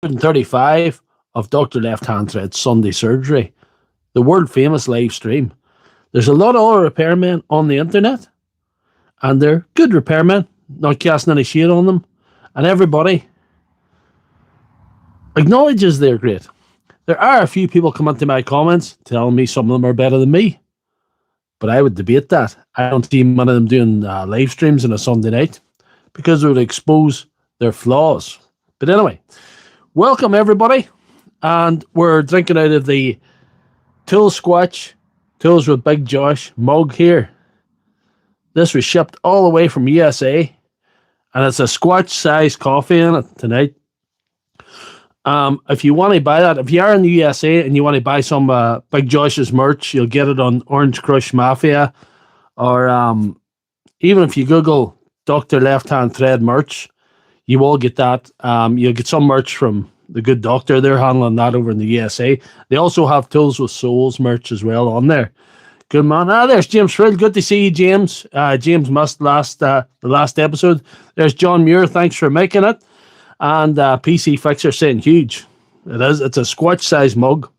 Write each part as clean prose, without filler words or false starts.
135 of Dr. Lefthandthread Sunday Surgery, the world famous live stream. There's a lot of other repairmen on the internet, and they're good repairmen, not casting any shade on them, and everybody acknowledges they're great. There are a few people come into my comments telling me some of them are better than me, but I would debate that. I don't see many of them doing live streams on a Sunday night because it would expose their flaws. But anyway, welcome everybody, and we're drinking out of the Tools Squatch, Tools with Big Josh mug here. This was shipped all the way from USA, and it's a Squatch size coffee in it tonight. If you want to buy that, if you are in the USA and you want to buy some Big Josh's merch, you'll get it on Orange Crush Mafia, or even if you Google Dr. Lefthandthread merch, you will get that. You'll get some merch from the good doctor. They're handling that over in the USA. They also have Tools with Souls merch as well on there. Good man. There's James Frill. Good to see you, James. James missed the last episode. There's John Muir. Thanks for making it. And PC Fixer saying huge. It is. It's a Squatch size mug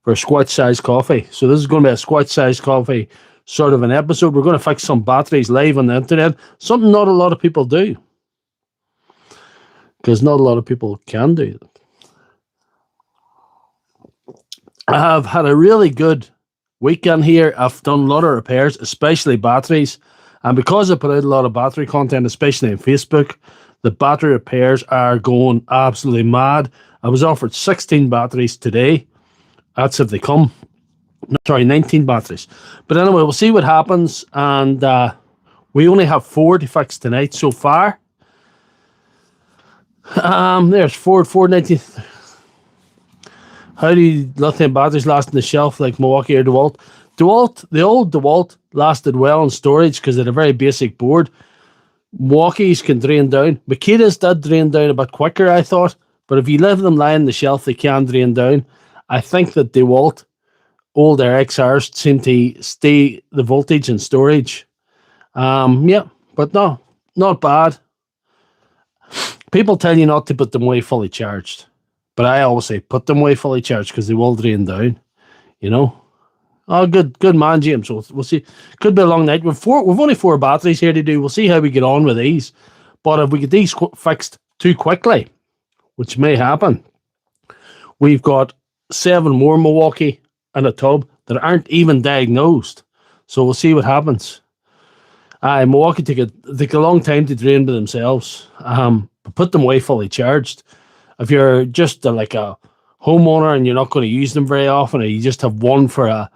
for a Squatch size coffee. So this is going to be a Squatch size coffee sort of an episode. We're going to fix some batteries live on the internet. Something not a lot of people do, because not a lot of people can do that. I have had a really good weekend here. I've done a lot of repairs, especially batteries. And because I put out a lot of battery content, especially on Facebook, the battery repairs are going absolutely mad. I was offered 16 batteries today. That's if they come. No, sorry, 19 batteries. But anyway, we'll see what happens. And we only have 4 to fix tonight so far. There's Ford 490. How do lithium batteries last on the shelf like Milwaukee or DeWalt? The old DeWalt lasted well in storage because they had a very basic board. Milwaukee's can drain down. Makita's did drain down a bit quicker, I thought. But if you leave them lying on the shelf, they can drain down. I think that DeWalt, old XRs, seem to stay the voltage in storage. Yeah, but no, not bad. People tell you not to put them away fully charged, but I always say put them away fully charged because they will drain down, you know. Oh, good man, James. We'll see. Could be a long night. We've only 4 batteries here to do. We'll see how we get on with these. But if we get these fixed too quickly, which may happen, we've got 7 more Milwaukee in a tub that aren't even diagnosed. So we'll see what happens. Milwaukee take a long time to drain by themselves. But put them away fully charged. If you're just like a homeowner and you're not going to use them very often, or you just have one for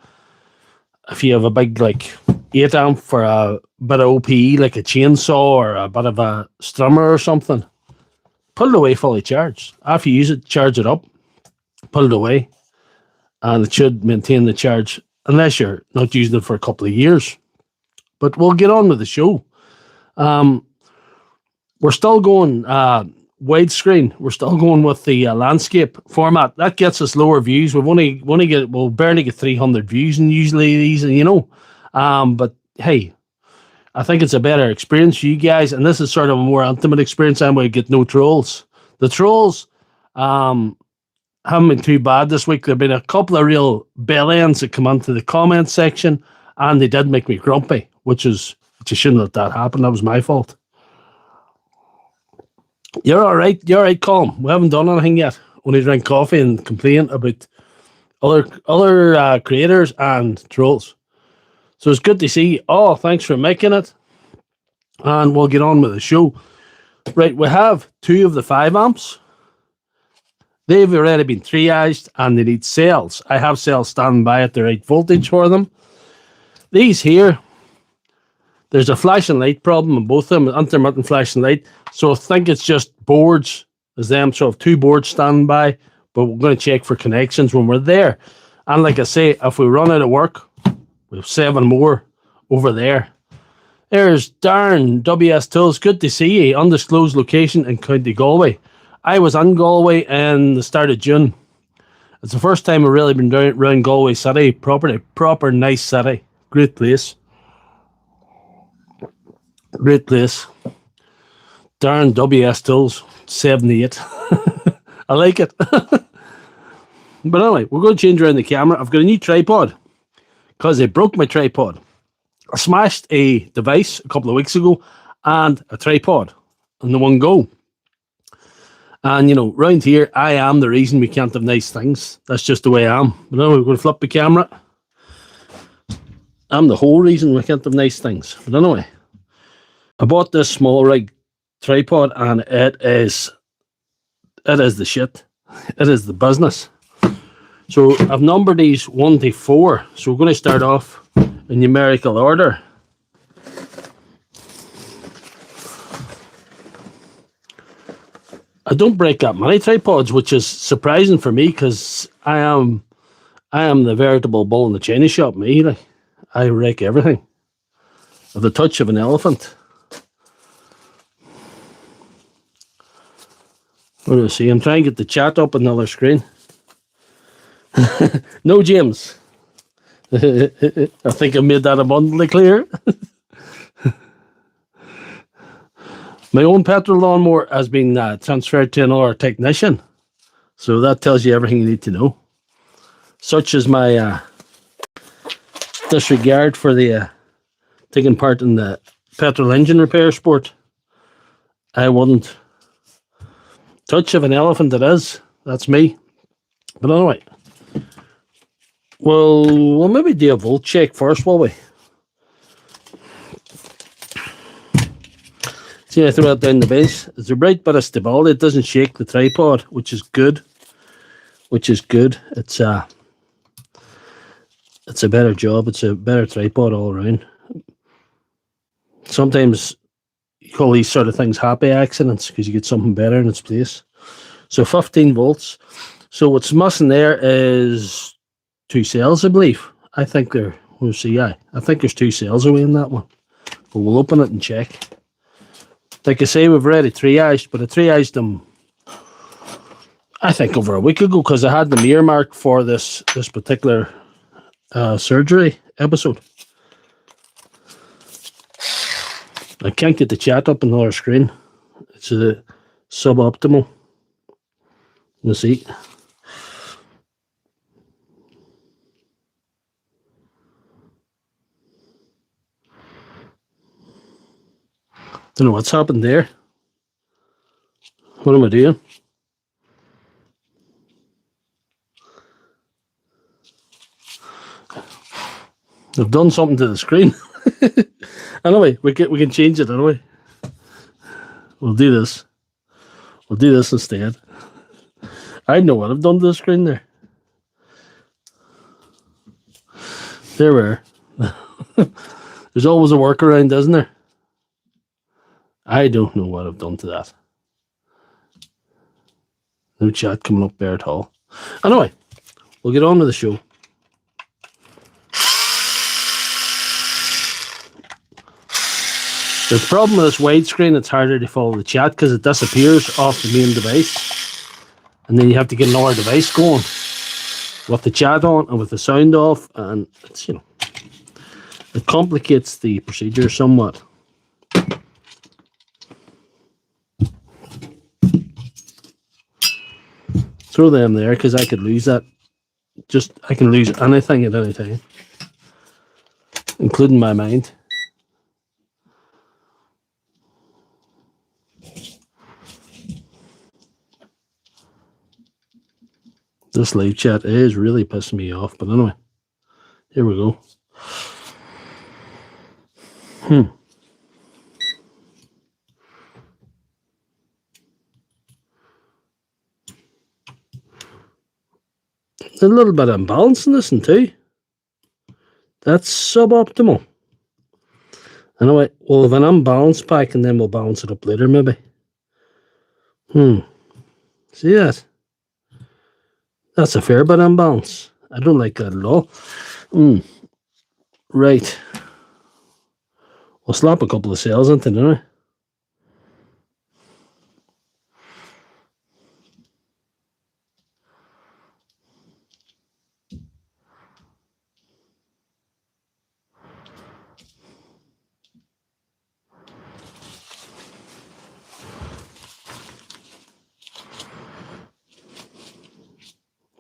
if you have a big like 8 amp for a bit of OPE, like a chainsaw or a bit of a strummer or something, put it away fully charged. After you use it, charge it up, put it away, and it should maintain the charge unless you're not using it for a couple of years. But we'll get on with the show. We're still going widescreen. We're still going with the landscape format. That gets us lower views. We'll barely get 300 views, and usually these, you know. But hey, I think it's a better experience for you guys, and this is sort of a more intimate experience. And we get no trolls. The trolls haven't been too bad this week. There've been a couple of real bell ends that come into the comment section, and they did make me grumpy, which I shouldn't let that happen. That was my fault. You're all right, Colm. We haven't done anything yet. Only drink coffee and complain about other creators and trolls. So it's good to see you all. Thanks for making it. And we'll get on with the show. Right, we have 2 of the 5 amps. They've already been triaged and they need cells. I have cells standing by at the right voltage for them. These here, there's a flashing light problem in both of them, intermittent flashing light. So I think it's just boards as them. So I have 2 boards standing by, but we're going to check for connections when we're there. And like I say, if we run out of work, we have 7 more over there. There's Darren, WS Tools. Good to see you. Undisclosed location in County Galway. I was in Galway in the start of June. It's the first time I've really been around Galway City. Proper nice city. Great place. Great place. Darren WS Tools, 78. I like it. But anyway, we're going to change around the camera. I've got a new tripod because I broke my tripod. I smashed a device a couple of weeks ago and a tripod in the one go. And, you know, round here, I am the reason we can't have nice things. That's just the way I am. But anyway, we're going to flip the camera. I'm the whole reason we can't have nice things. But anyway, I bought this small rig tripod and it is the shit. It is the business. So I've numbered these 1 to 4. So we're going to start off in numerical order. I don't break that many tripods, which is surprising for me because I am the veritable bull in the china shop. Me, like, I wreck everything. With the touch of an elephant. What do I see? I'm trying to get the chat up on another screen. No, James. I think I made that abundantly clear. My own petrol lawnmower has been transferred to another technician. So that tells you everything you need to know. Such as my disregard for the taking part in the petrol engine repair sport. I wouldn't. Touch of an elephant it is. That's me. But anyway. We'll maybe do a volt check first, will we? See, I throw it down the base. It's a right bit of stability. It doesn't shake the tripod, which is good. It's a better job. It's a better tripod all around. Sometimes you call these sort of things happy accidents because you get something better in its place. So 15 volts. So what's missing there is 2 cells, I believe. I think there. We'll see. I think there's 2 cells away in that one. But we'll open it and check. Like I say, we've already triaged, but I triaged them, I think, over a week ago because I had them earmarked for this particular surgery episode. I can't get the chat up on another screen. It's a suboptimal. You see. Don't know what's happened there. What am I doing? I've done something to the screen. Anyway, we can change it anyway. We'll do this. We'll do this instead. I know what I've done to the screen there. There we are. There's always a workaround, isn't there? I don't know what I've done to that. No chat coming up there at all. Anyway, we'll get on with the show. The problem with this widescreen, it's harder to follow the chat because it disappears off the main device. And then you have to get another device going with the chat on and with the sound off. And it's, you know, it complicates the procedure somewhat. Throw them there because I could lose that. I can lose anything at any time, including my mind. This live chat is really pissing me off, but anyway, here we go. A little bit of imbalance in this one too. That's suboptimal. Anyway, we'll have an unbalanced pack and then we'll balance it up later maybe. See that? That's a fair bit of imbalance. I don't like that at all. Right. We'll slap a couple of cells into it, don't we?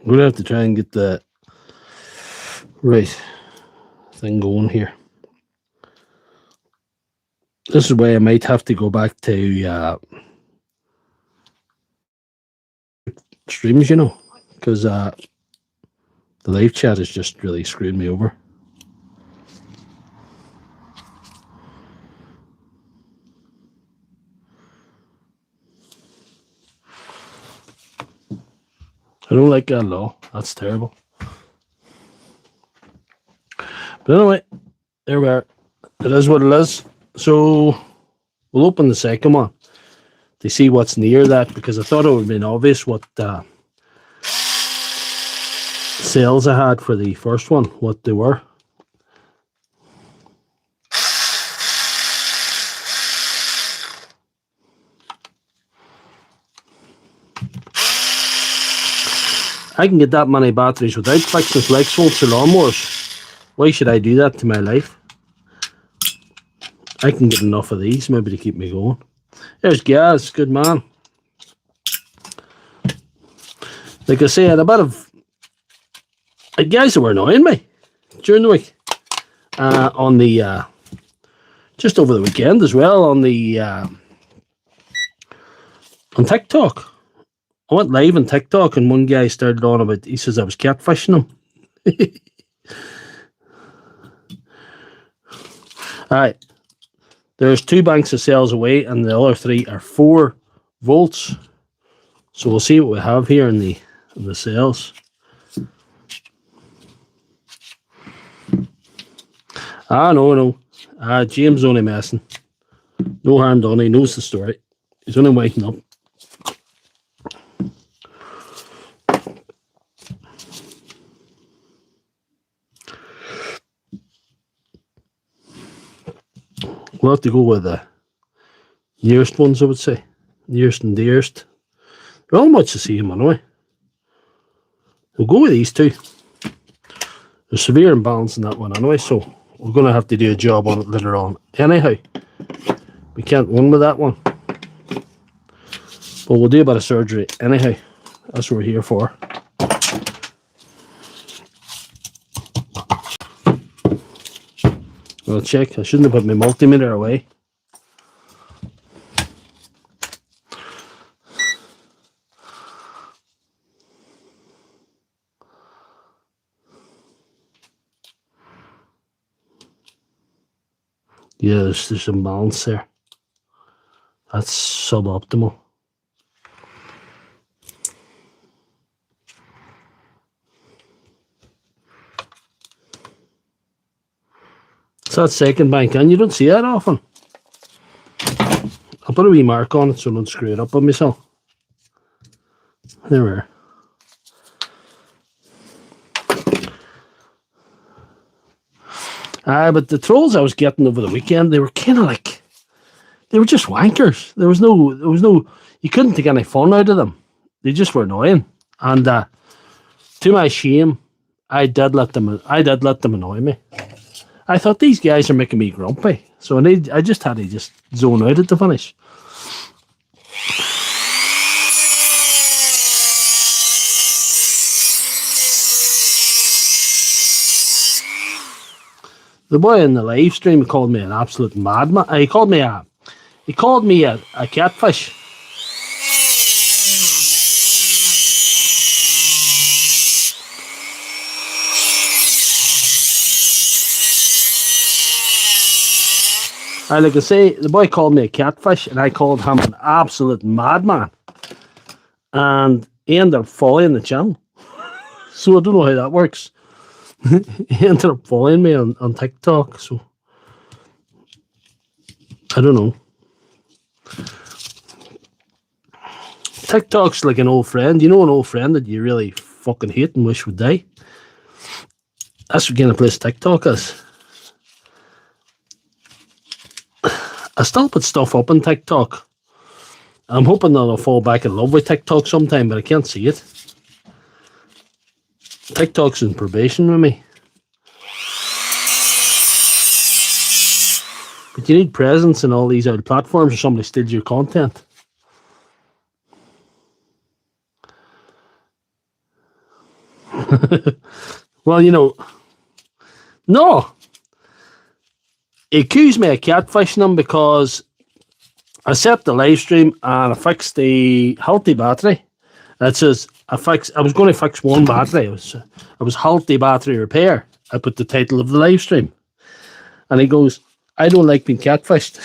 I'm going to have to try and get the right thing going here. This is why I might have to go back to streams, you know, because the live chat is just really screwing me over. I don't like that at all. That's terrible. But anyway, there we are. It is what it is. So we'll open the second one to see what's near that, because I thought it would have been obvious what sales I had for the first one, what they were. I can get that many batteries without fixing flex volts or lawnmowers. Why should I do that to my life? I can get enough of these maybe to keep me going. There's Gaz, good man. Like I say, I had a bit of guys that were annoying me during the week. On the just over the weekend as well on the on TikTok. I went live on TikTok and one guy started on about, he says I was catfishing him. Alright. There's 2 banks of cells away and the other 3 are 4 volts. So we'll see what we have here in the cells. No. James only messing. No harm done, he knows the story. He's only waking up. We'll have to go with the nearest ones, I would say. Nearest and dearest. They're all much the same anyway. We'll go with these 2. There's severe imbalance in that one anyway, so we're going to have to do a job on it later on. Anyhow, we can't win with that one. But we'll do a bit of surgery anyhow. That's what we're here for. I'll check. I shouldn't have put my multimeter away. Yeah, there's some balance there. That's suboptimal. It's that second bank, and you don't see that often. I'll put a wee mark on it so I don't screw it up on myself. There we are. But the trolls I was getting over the weekend, they were kind of like, they were just wankers. There was no, you couldn't take any fun out of them. They just were annoying. And to my shame, I did let them annoy me. I thought these guys are making me grumpy, so I just had to just zone out at the finish. The boy in the live stream called me an absolute madman. He called me a catfish. Like I say, the boy called me a catfish, and I called him an absolute madman. And he ended up following the channel. So I don't know how that works. He ended up following me on TikTok, so I don't know. TikTok's like an old friend. You know, an old friend that you really fucking hate and wish would die? That's what kind of place TikTok is. I still put stuff up on TikTok. I'm hoping that I'll fall back in love with TikTok sometime, but I can't see it. TikTok's in probation with me. But you need presence in all these other platforms or somebody steals your content. Well, no. He accused me of catfishing him because I set the live stream and I fixed the healthy battery. That says I was going to fix one battery. It was healthy battery repair. I put the title of the live stream. And he goes, I don't like being catfished.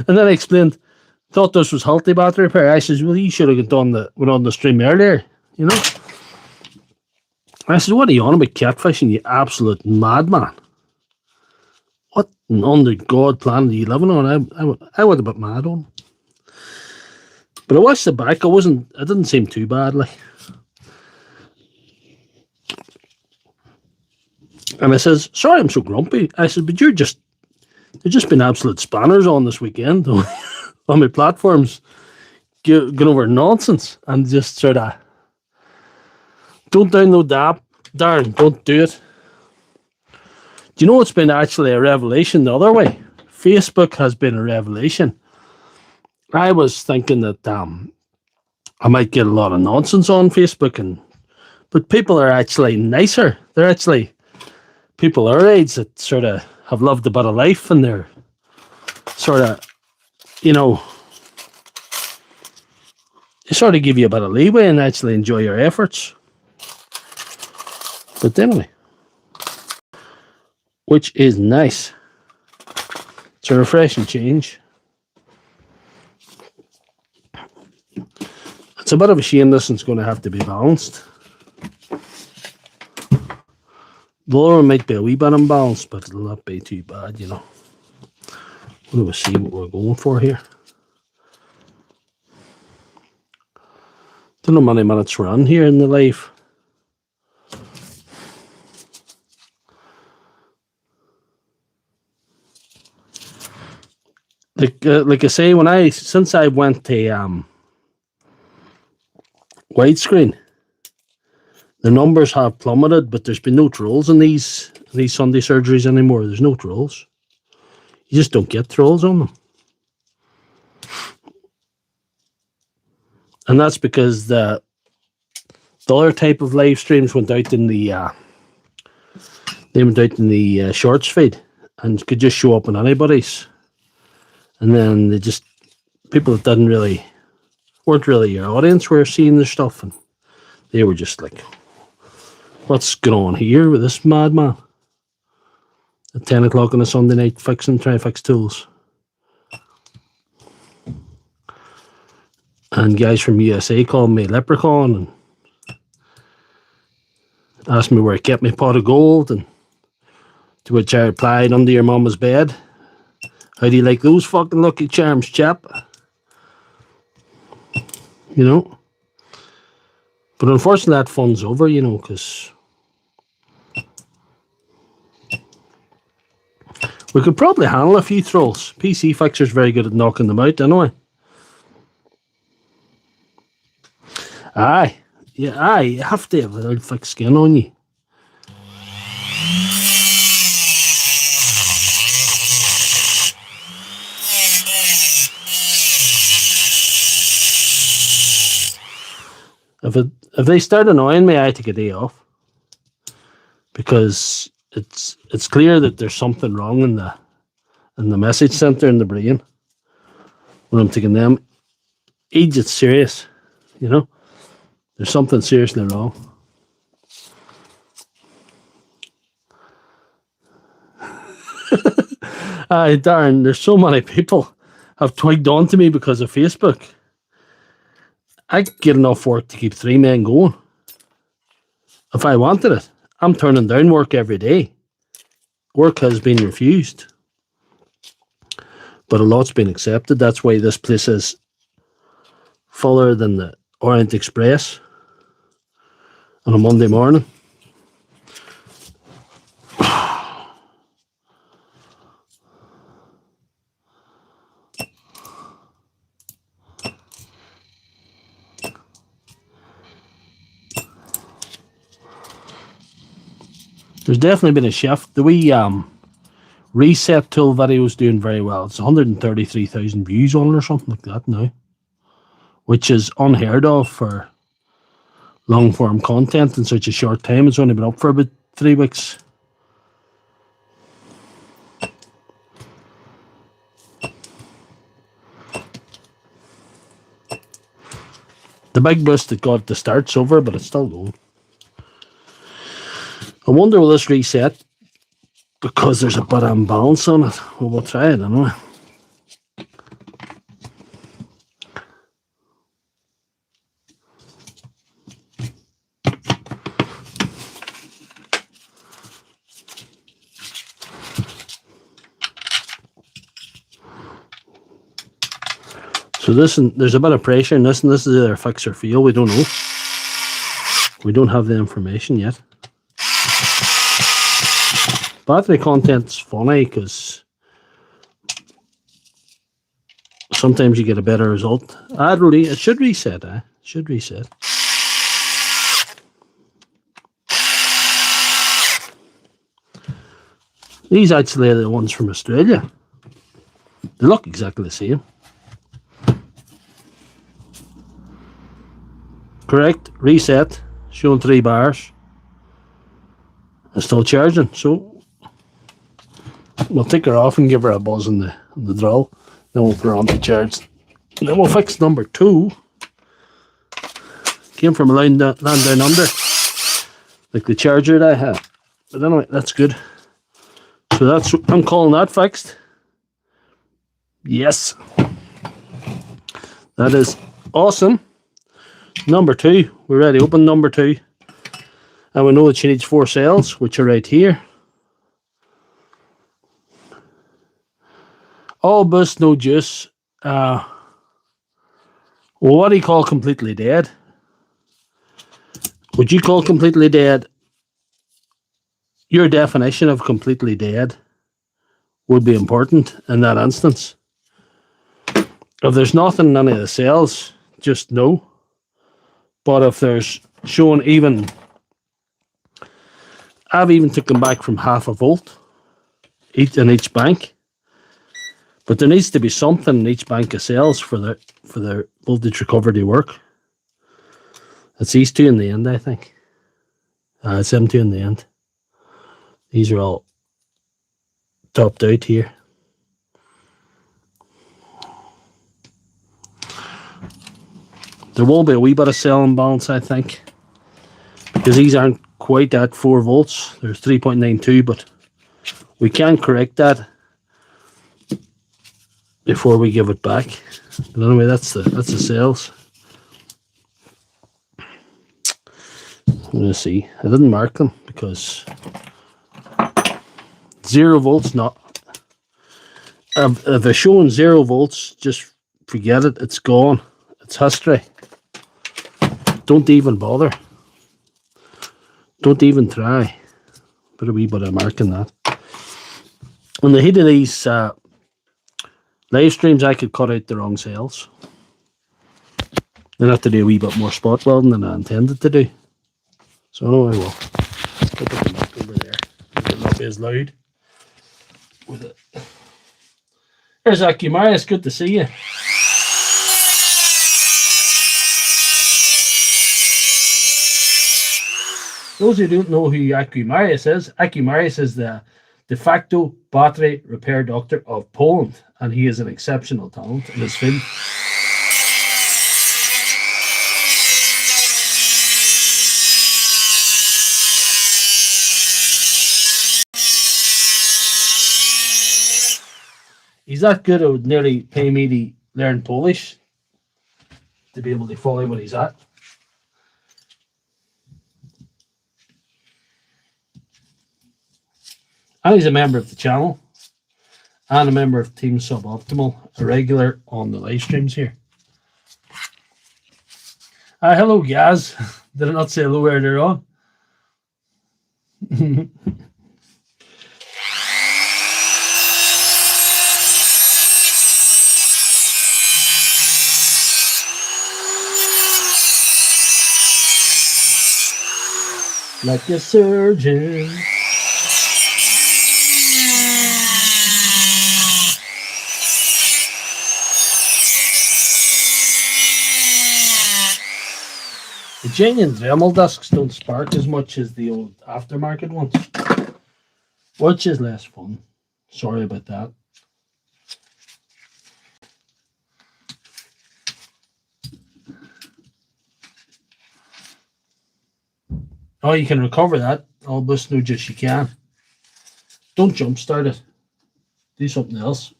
And then I explained, thought this was healthy battery repair. I says, well, you should have went on the stream earlier, I said, what are you on about catfishing, you absolute madman? What under God planet are you living on? I went a bit mad on. But I watched it back. It didn't seem too bad, like. And I says, sorry, I'm so grumpy. I said, but there's just been absolute spanners on this weekend on my platforms, going over nonsense and just sort of, don't download the app, Darren, don't do it. Do you know it's been actually a revelation the other way? Facebook has been a revelation. I was thinking that I might get a lot of nonsense on Facebook, but people are actually nicer. They're actually people our age that sort of have loved a bit of life, and they're sort of, they sort of give you a bit of leeway and actually enjoy your efforts. But anyway, which is nice. It's a refreshing change. It's a bit of a shame this one's going to have to be balanced. The other one might be a wee bit unbalanced, but it'll not be too bad, We'll see what we're going for here. Don't know how many minutes we're on here in the live. Like I say, since I went to widescreen, the numbers have plummeted, but there's been no trolls in these Sunday surgeries anymore. There's no trolls. You just don't get trolls on them. And that's because the other type of live streams went out in the shorts feed and could just show up on anybody's. And then people that weren't really your audience were seeing their stuff, and they were just like, what's going on here with this madman at 10 o'clock on a Sunday night trying to fix tools? And guys from USA called me a leprechaun and asked me where I kept my pot of gold, and to which I replied, under your mama's bed. How do you like those fucking Lucky Charms, chap? But unfortunately that fun's over, because we could probably handle a few trolls. PC Fixer's very good at knocking them out anyway. Aye. Yeah, you have to have a thick skin on you. If they start annoying me, I take a day off, because it's clear that there's something wrong in the message center in the brain when I'm taking them. It's serious, There's something seriously wrong. Darren, there's so many people have twigged on to me because of Facebook. I get enough work to keep 3 men going. If I wanted it, I'm turning down work every day. Work has been refused, but a lot's been accepted. That's why this place is fuller than the Orient Express on a Monday morning. There's definitely been a shift. The wee reset tool video is doing very well. It's 133,000 views on it or something like that now, which is unheard of for long form content in such a short time. It's only been up for about 3 weeks. The big boost that got the start's over, but it's still going. I wonder will this reset because there's a bit of imbalance on it. Well, we'll try it anyway. So there's a bit of pressure in this, and this is either fix or fail. We don't know. We don't have the information yet. Battery content's funny because sometimes you get a better result. It should reset, It should reset. These actually are the ones from Australia. They look exactly the same. Correct, reset, showing 3 bars. It's still charging, so we'll take her off and give her a buzz in the drill. Then we'll put her on to charge. And then we'll fix number 2. Came from a land down under, like the charger that I had. But anyway, that's good. So I'm calling that fixed. Yes. That is awesome. Number 2, we're ready to open number 2. And we know that she needs 4 cells, which are right here. All boost, no juice. Well, what do you call completely dead? Would you call completely dead? Your definition of completely dead would be important in that instance. If there's nothing in any of the cells, just no. But if there's showing even, I've even took them back from 0.5 volt in each bank. But there needs to be something in each bank of cells for the voltage recovery to work. It's these 2 in the end, I think. It's them 2 in the end. These are all topped out here. There will be a wee bit of cell imbalance, I think, because these aren't quite at 4 volts. There's 3.92, but we can correct that before we give it back. But anyway, that's the cells. I'm gonna see. I didn't mark them because 0 volts not. If they're showing 0 volts, just forget it. It's gone. It's history. Don't even bother. Don't even try. Put a wee bit of mark in that. On the heat of these live streams, I could cut out the wrong cells. Then I have to do a wee bit more spot welding than I intended to do. So no, I will. Put the mark over there. It will not be as loud with it. There's Akimari. It's good to see you. Those who don't know who Akimarius is, Akimarius is the de facto battery repair doctor of Poland, and he is an exceptional talent in his field. He's that good, it would nearly pay me to learn Polish to be able to follow what he's at. And he's a member of the channel and a member of Team Suboptimal, a regular on the live streams here. Hello, Gaz. Did I not say hello earlier on? Like a surgeon. genuine Dremel discs don't spark as much as the old aftermarket ones, which is less fun. Sorry about that. Oh, you can recover that. Almost no just you can. Don't jumpstart it. Do something else.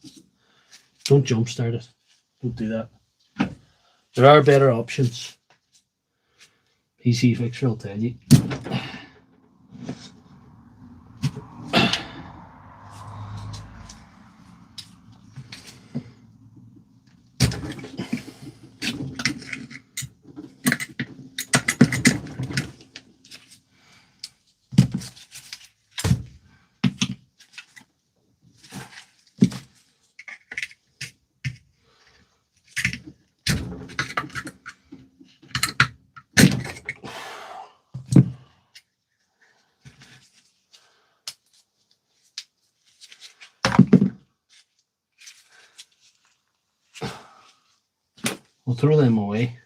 Don't jumpstart it. Don't do that. There are better options. PC Fixer will tell you. We'll throw them away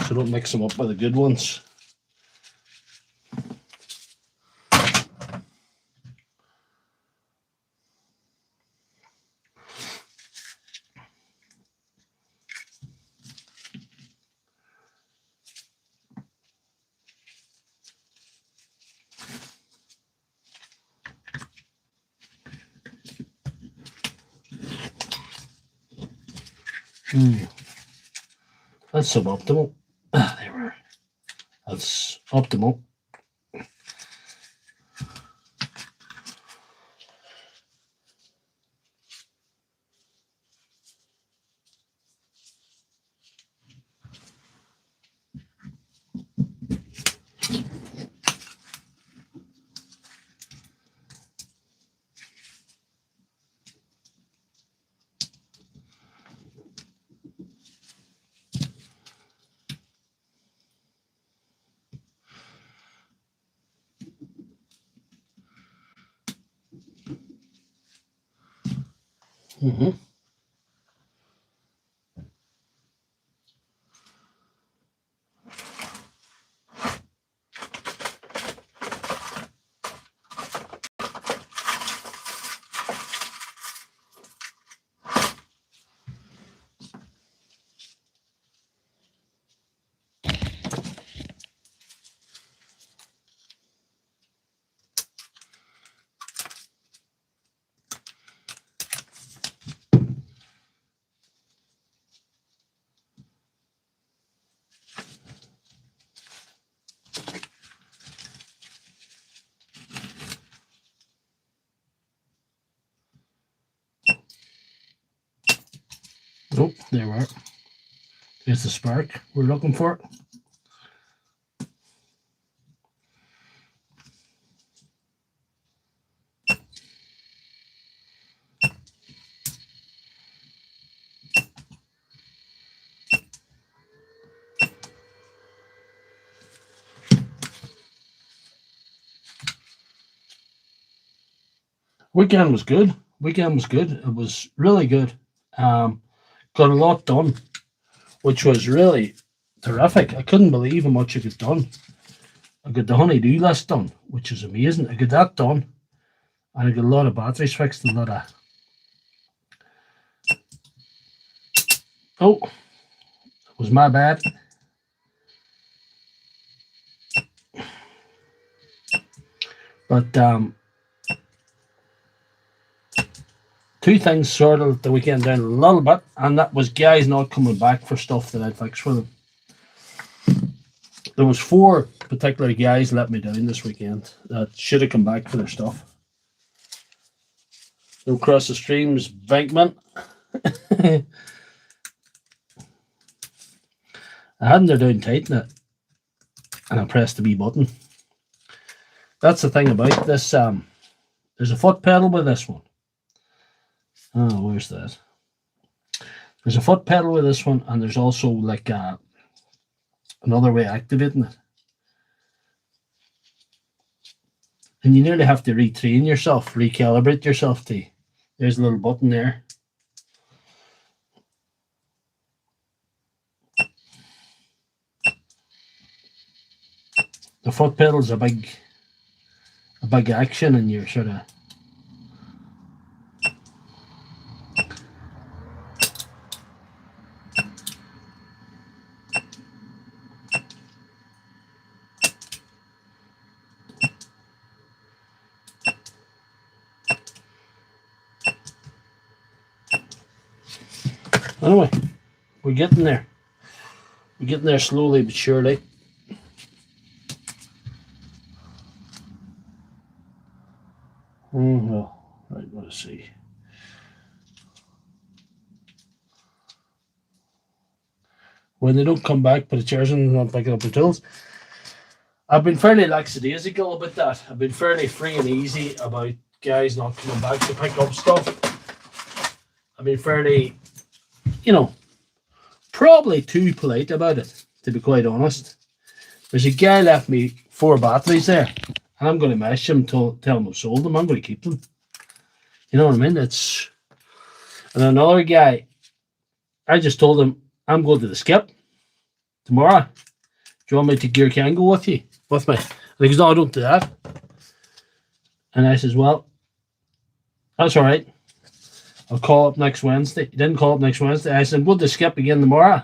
so don't mix them up with the good ones. That's suboptimal. There we are. That's optimal. Oh, there we are. There's the spark we're looking for. Weekend was good. It was really good. Got a lot done, which was really terrific. I couldn't believe how much I got done. I got the honey-do list done, which is amazing. I got that done, and I got a lot of batteries fixed and a lot of... Oh, it was my bad. But two things sorted the weekend down a little bit, and that was guys not coming back for stuff that I'd fixed for them. There was 4 particular guys let me down this weekend that should have come back for their stuff. No Cross the Streams Bankman. I had them down tight in it, and I pressed the B button. That's the thing about this. There's a foot pedal with this one. Oh, where's that? There's a foot pedal with this one, and there's also like another way of activating it. And you nearly have to retrain yourself, recalibrate yourself to. There's a little button there. The foot pedal's a big action, and you're sort of anyway, we're getting there. We're getting there slowly but surely. Well, right, let's see. When they don't come back, put the chairs in and not picking up the tools. I've been fairly lackadaisical about that. I've been fairly free and easy about guys not coming back to pick up stuff. I've been fairly, probably too polite about it, to be quite honest. There's a guy left me 4 batteries there, and I'm going to message him, tell him I've sold them. I'm going to keep them. You know what I mean? And another guy, I just told him, I'm going to the skip tomorrow. Do you want me to Gear Can go with me? And he goes, no, I don't do that. And I says, well, that's all right. I'll call up next Wednesday. He didn't call up next Wednesday. I said, go to skip again tomorrow.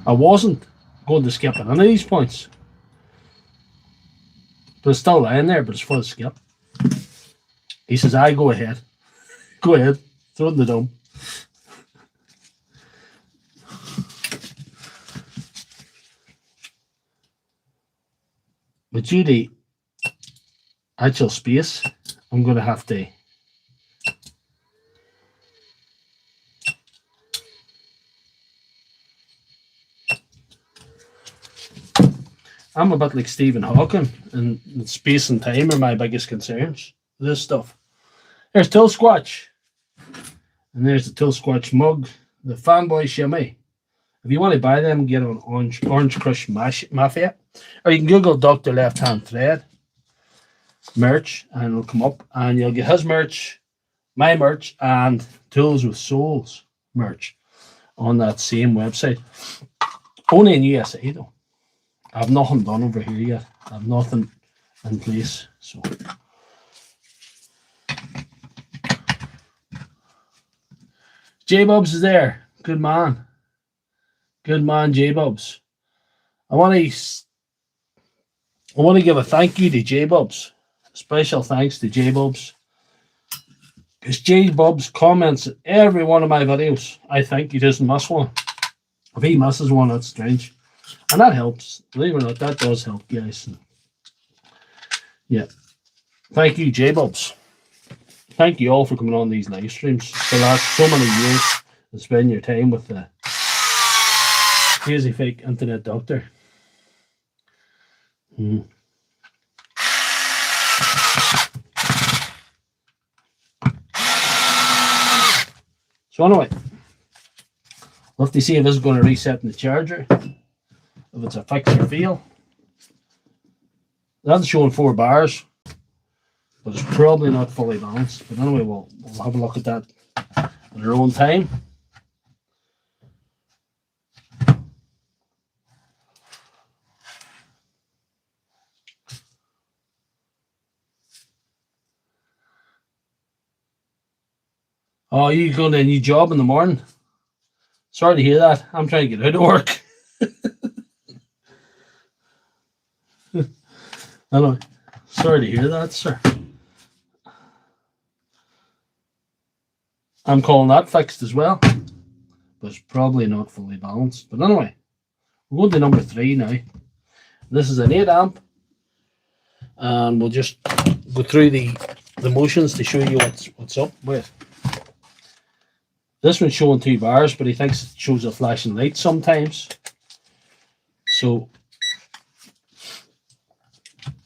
I wasn't going to skip at any of these points. But it's still lying there, but it's for the skip. He says, I go ahead. Go ahead. Throw it in the dump. But due to actual space, I'm going to have to I'm a bit like Stephen Hawking, and space and time are my biggest concerns. This stuff. There's Till Squatch. And there's the Till Squatch mug, the Fanboy Shimmy. If you want to buy them, get on Orange Crush Mafia. Or you can Google Dr. Lefthandthread merch, and it'll come up, and you'll get his merch, my merch, and Tools with Souls merch on that same website. Only in USA though. I've nothing done over here yet. I've nothing in place. So J-Bubs is there. Good man. Good man, J-Bubs. I want to give a thank you to J-Bubs. Special thanks to J-Bubs. Because J-Bubs comments at every one of my videos. I think he doesn't miss one. If he misses one, that's strange. And that helps. Believe it or not, that does help, guys. Yeah. Thank you, J-Bubs. Thank you all for coming on these live streams for the last so many years and spending your time with the crazy fake internet doctor. So anyway, we'll have to see if this is going to reset in the charger. If it's a fix or fail. That's showing 4 bars, but it's probably not fully balanced. But anyway, we'll have a look at that at our own time. Oh, you going to a new job in the morning? Sorry to hear that. I'm trying to get out of work. Anyway, sorry to hear that, sir. I'm calling that fixed as well, but it's probably not fully balanced. But anyway, we're going to number 3 now. This is an 8 amp, and we'll just go through the motions to show you what's up with. This one's showing 2 bars, but he thinks it shows a flashing light sometimes. So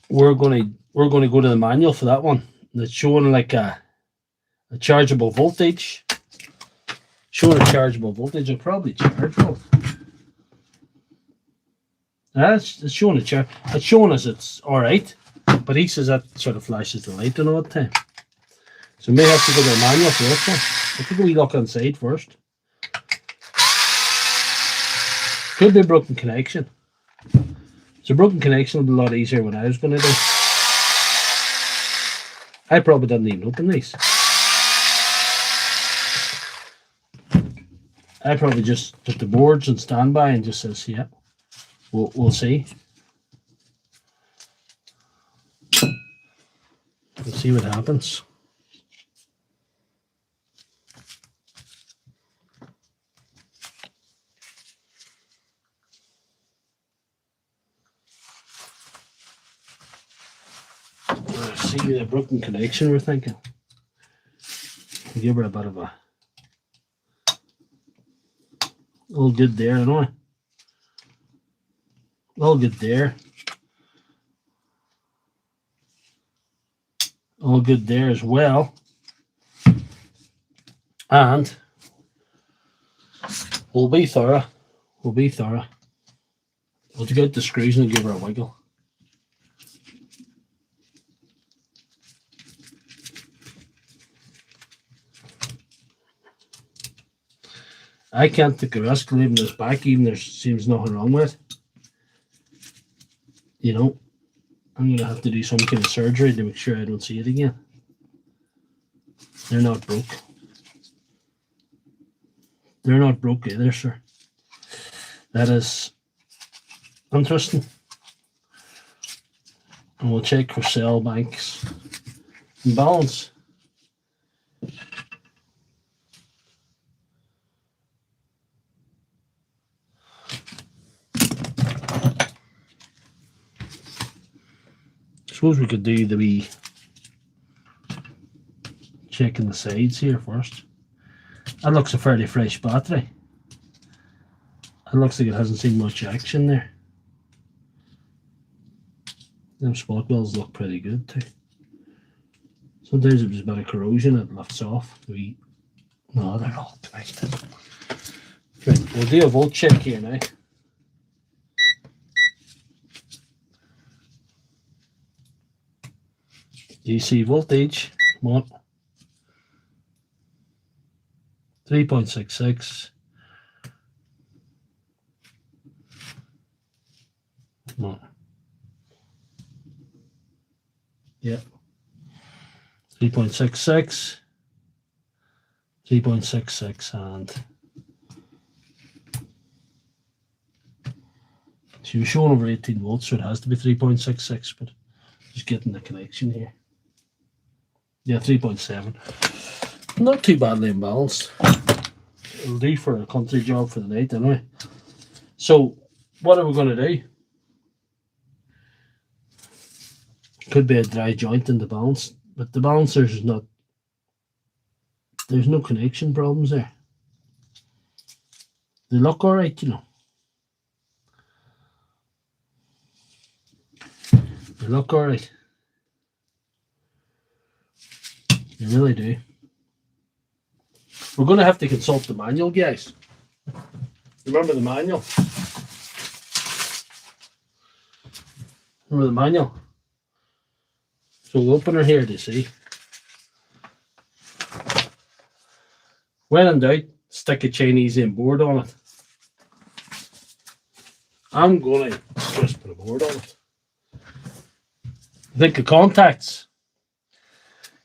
we're going to go to the manual for that one. And it's showing like a chargeable voltage. Showing a chargeable voltage. It'll probably charge both. It's showing a charge. It's showing us it's all right, but he says that sort of flashes the light in all the time. So we may have to go to the manual for this one. I think we look inside first. Could be a broken connection. So broken connection will be a lot easier when I was going to do. I probably didn't even open these. I probably just put the boards on standby and just says, yeah, we'll see. We'll see what happens. See the broken connection, we're thinking. We'll give her a bit of a all good there, anyway. All good there. All good there as well. And we'll be thorough. We'll be thorough. We'll take out the screws and give her a wiggle. I can't take a risk leaving this back, even there seems nothing wrong with it. You know, I'm going to have to do some kind of surgery to make sure I don't see it again. They're not broke. They're not broke either, sir. That is interesting. And we'll check for cell banks and balance. Suppose we could do the wee checking the sides here first. That looks a fairly fresh battery. It looks like it hasn't seen much action there. Them spot welds look pretty good too. Sometimes if there's a bit of corrosion, it lifts off. No, they're all connected. Right, we'll do a volt check here now. DC voltage, come on. 3.66. Come on. Yep. 3.66. 3.66 and so you're showing over 18 volts, so it has to be 3.66, but just getting the connection here. Yeah, 3.7. Not too badly imbalanced. It'll do for a country job for the night anyway. So, what are we going to do? Could be a dry joint in the balance, but the balancers is not. There's no connection problems there. They look alright, you know. They look alright. They really do. We're going to have to consult the manual, guys. Remember the manual? Remember the manual? So we'll open her here to see. When in doubt, stick a Chinese in board on it. I'm going to just put a board on it. I think the contacts.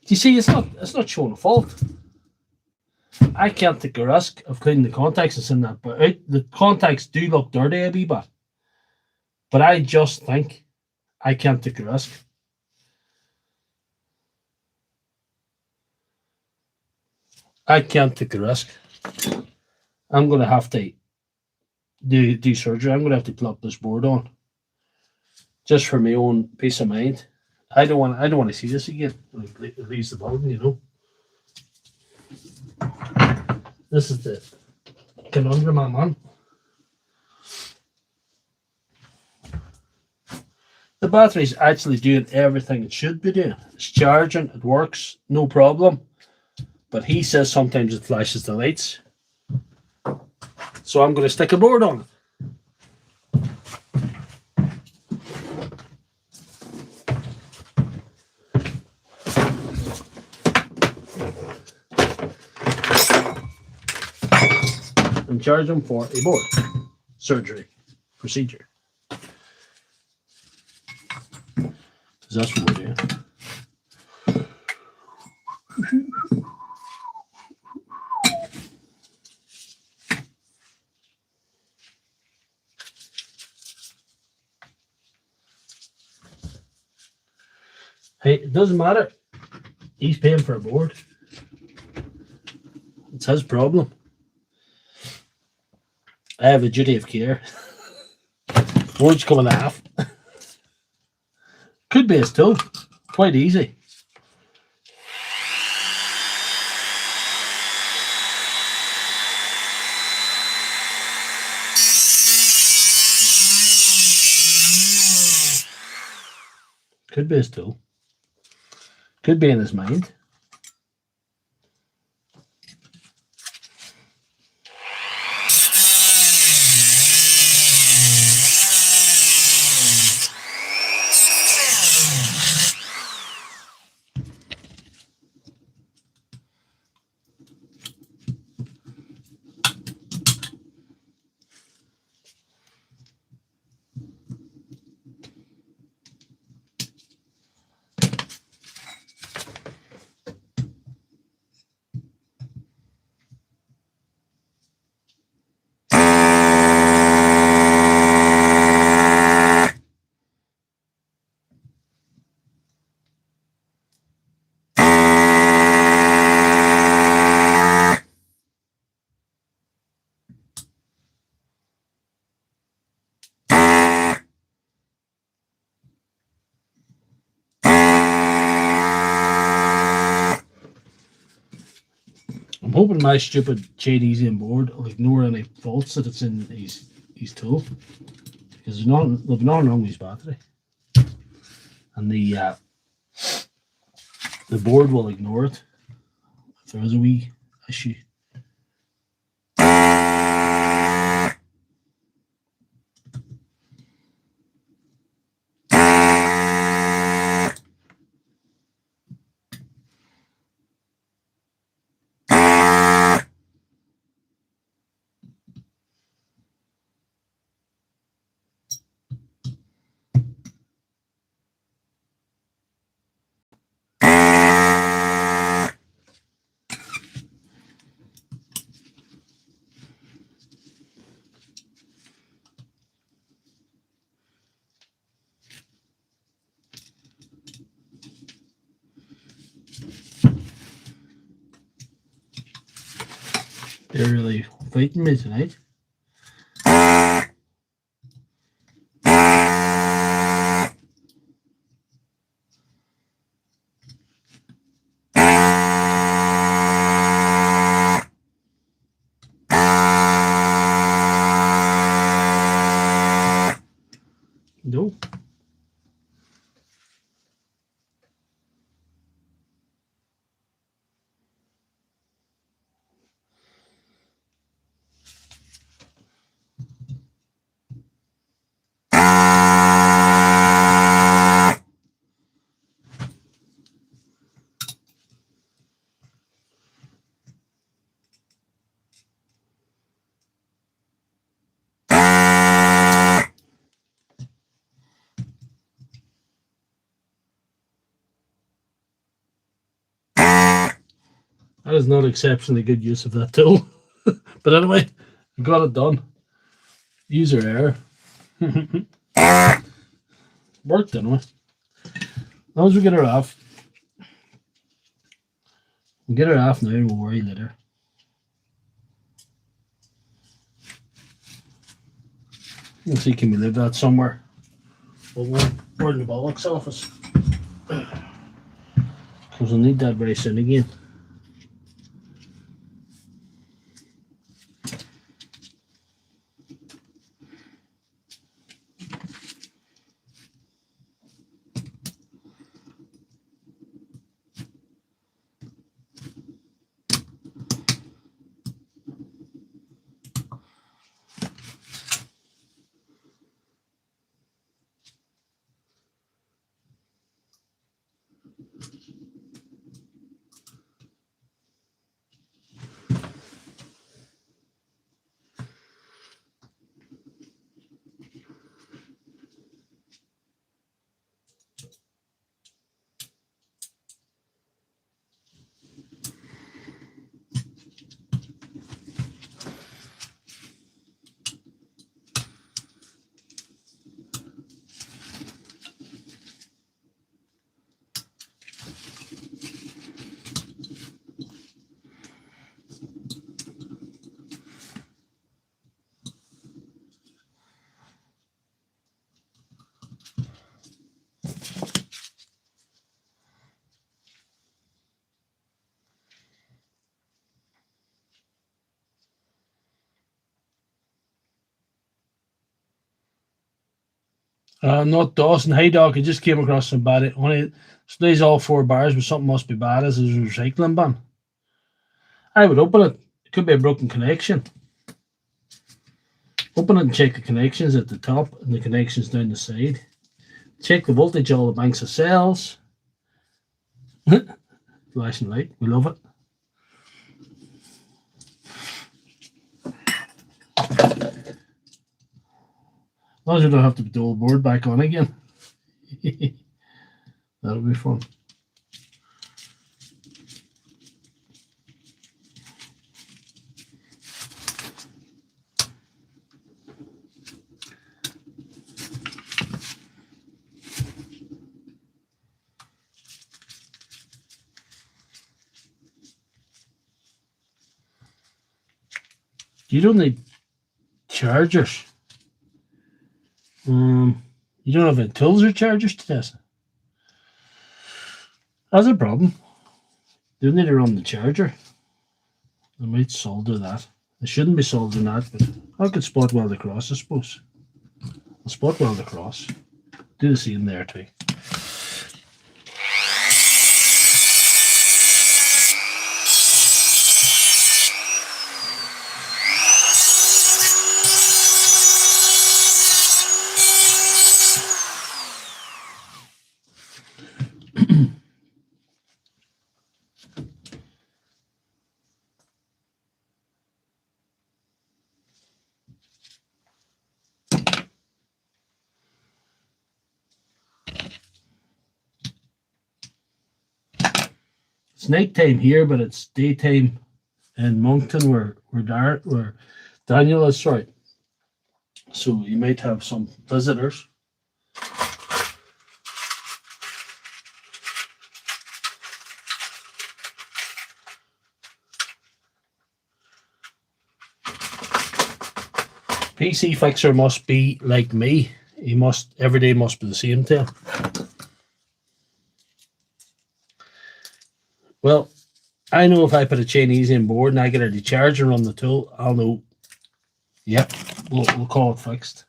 Do you see, it's not showing a fault. I can't take a risk of cleaning the contacts and sending that, but the contacts do look dirty a wee bit. But I just think I can't take a risk. I can't take a risk. I'm going to have to do surgery. I'm going to have to plop this board on, just for my own peace of mind. I don't want to see this again. It leaves the building, you know. This is the conundrum I'm on. The battery's actually doing everything it should be doing. It's charging, it works, no problem. But he says sometimes it flashes the lights. So I'm going to stick a board on it. And charge them for a board surgery procedure. Because that's what we're doing. Hey, it doesn't matter. He's paying for a board. It's his problem. I have a duty of care. Board's coming half. Could be his tool. Quite easy. Could be his tool. Could be in his mind. I'm hoping my stupid shade easy on board will ignore any faults that it's in his tool. Because there's nothing wrong with his battery. And the board will ignore it if there is a wee issue. They're really fighting me tonight. No. That is not exceptionally good use of that tool. But anyway, I got it done. User error. Worked anyway. As long as we get her off. We'll get her off now and we'll worry later. Let's see, can we leave that somewhere? Well, we're in the bollocks office. Because we'll need that very soon again. Not Dawson. Hey, Doc, I just came across some bad. Only these all 4 bars, but something must be bad as a recycling bin. I would open it. It could be a broken connection. Open it and check the connections at the top and the connections down the side. Check the voltage of all the banks of cells. Flashing light. We love it. As long as you don't have to put the old board back on again. That'll be fun. You don't need chargers. You don't have any tools or chargers to test. That's a problem. You need to run the charger. I might solder that. I shouldn't be soldering that, but I could spot weld across, I suppose. I'll spot weld across. Do the same there too. It's nighttime here, but it's daytime in Moncton where Daniel is. Sorry. So you might have some visitors. PC fixer must be like me. He must every day must be the same to him. Well, I know if I put a Chinese in board and I get a decharger on the tool, I'll know. Yep, we'll call it fixed.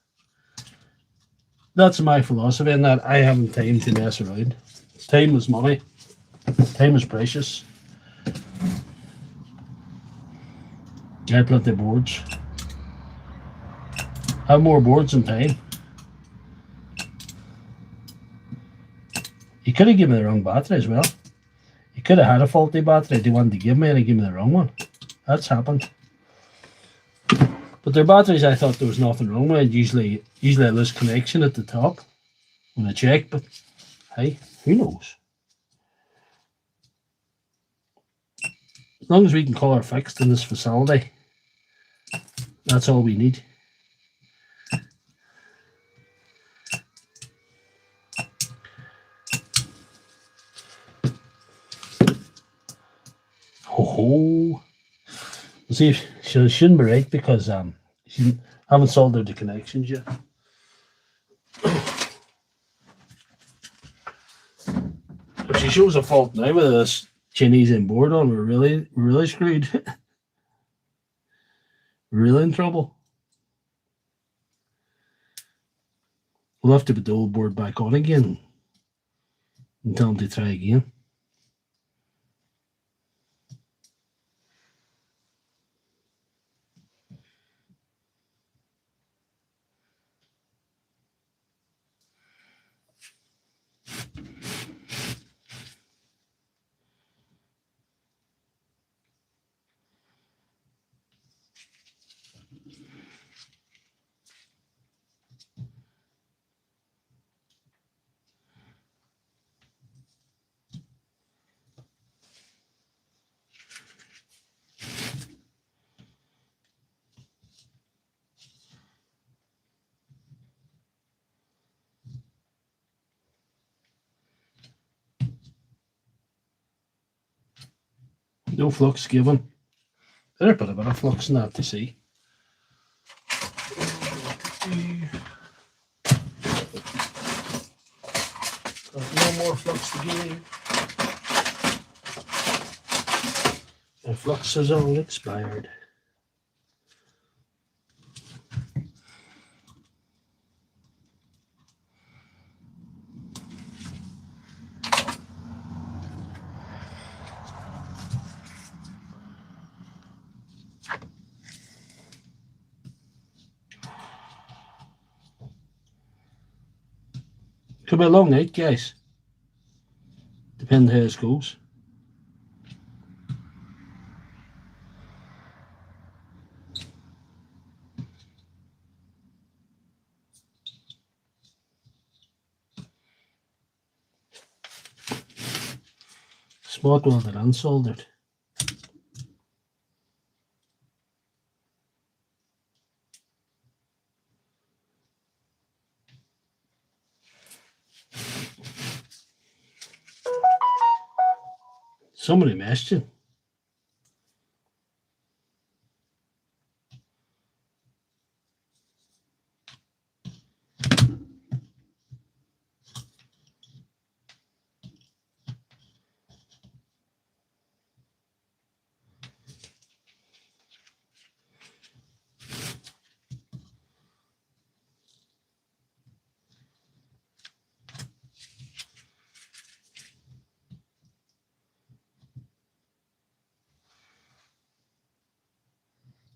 That's my philosophy in that I haven't time to mess around. Time is money. Time is precious. I have plenty of boards. I have more boards than time. He could have given me the wrong battery as well. He could have had a faulty battery they wanted to give me and he gave me the wrong one. That's happened. But their batteries, I thought there was nothing wrong with. Usually I lose connection at the top when I check, but hey, who knows? As long as we can call her fixed in this facility, that's all we need. Ho! See, she shouldn't be right because she haven't soldered the connections yet. If she shows a fault now with this Chinese in board on, we're really screwed. Really in trouble. We'll have to put the old board back on again and tell them to try again. No flux given. There's a bit of flux in that to see. No more flux to give. The flux has all expired. Could be a long night, guys. Depending how it goes. Spot welded and soldered. Somebody messed you.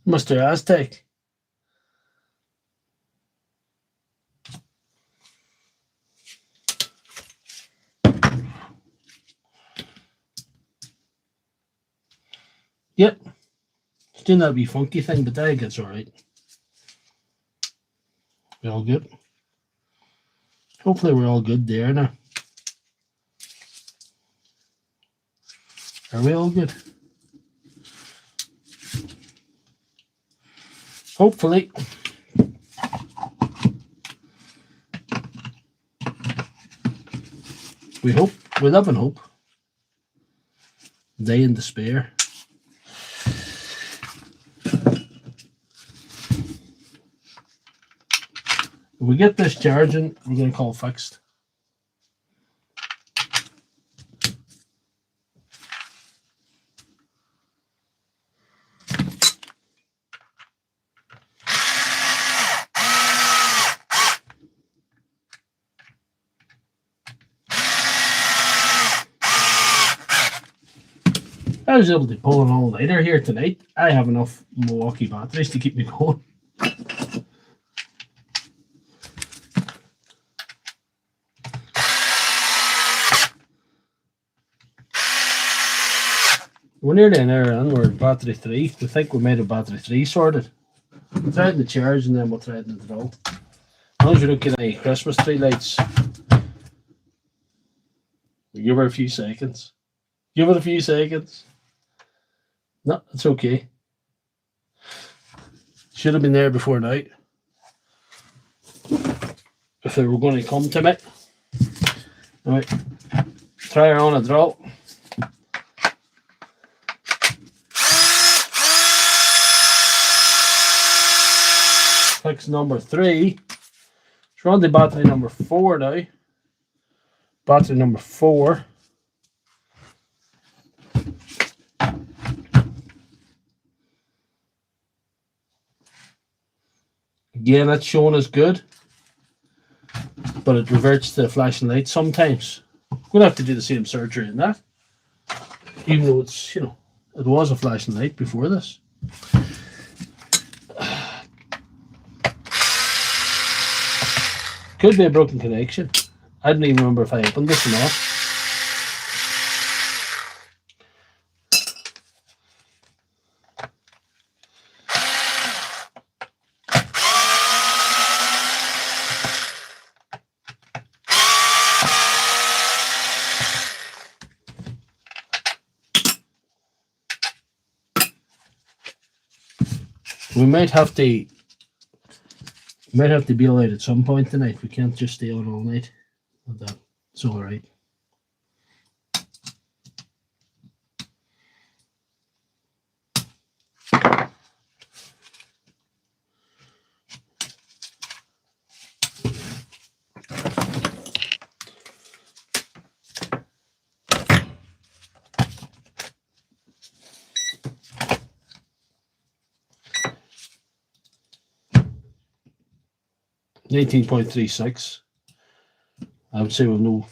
Mr. Aztec. Yep. It's doing that wee funky thing, but I think it's alright. We're all good. Hopefully we're all good there now. Are we all good? Hopefully. We hope. We live in hope. Day in despair. If we get this charging, we're going to call fixed. I was able to pull an all-nighter here tonight. I have enough Milwaukee batteries to keep me going. We're nearly an hour in. We're at battery 3. We think we made a battery 3 sorted. We'll try it in the charge and then we'll try it in the drill. As long as we don't get any Christmas tree lights. We'll give her a few seconds. Give it a few seconds. No, it's okay. Should have been there before night. If they were going to come to me. Alright. Try her on a drill. Fix number 3. It's on the battery number 4 now. Battery number 4. Again, that's showing as good, but it reverts to the flashing light sometimes. I'm going to have to do the same surgery in that, even though it's, it was a flashing light before this. Could be a broken connection. I don't even remember if I opened this or not. We might have to bail out at some point tonight. We can't just stay on all night. But it's all right. $19.36. I would say with no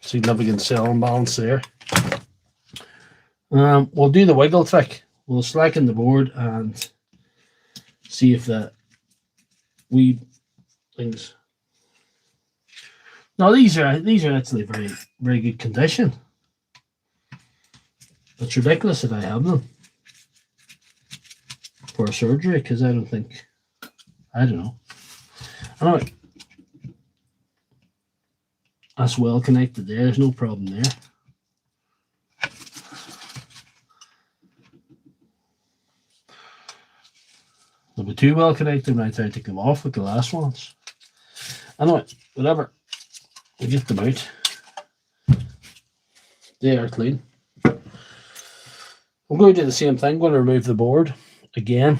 significant cell imbalance there. We'll do the wiggle trick. We'll slacken the board and see if the wee things No, these are actually very, very good condition. It's ridiculous that I have them for a surgery, because I don't know. Anyway, that's well connected there. There's no problem there. They'll be too well connected when I try to take them off with the last ones. Anyway, whatever. We get them out. They are clean. I'm going to do the same thing. I'm going to remove the board again.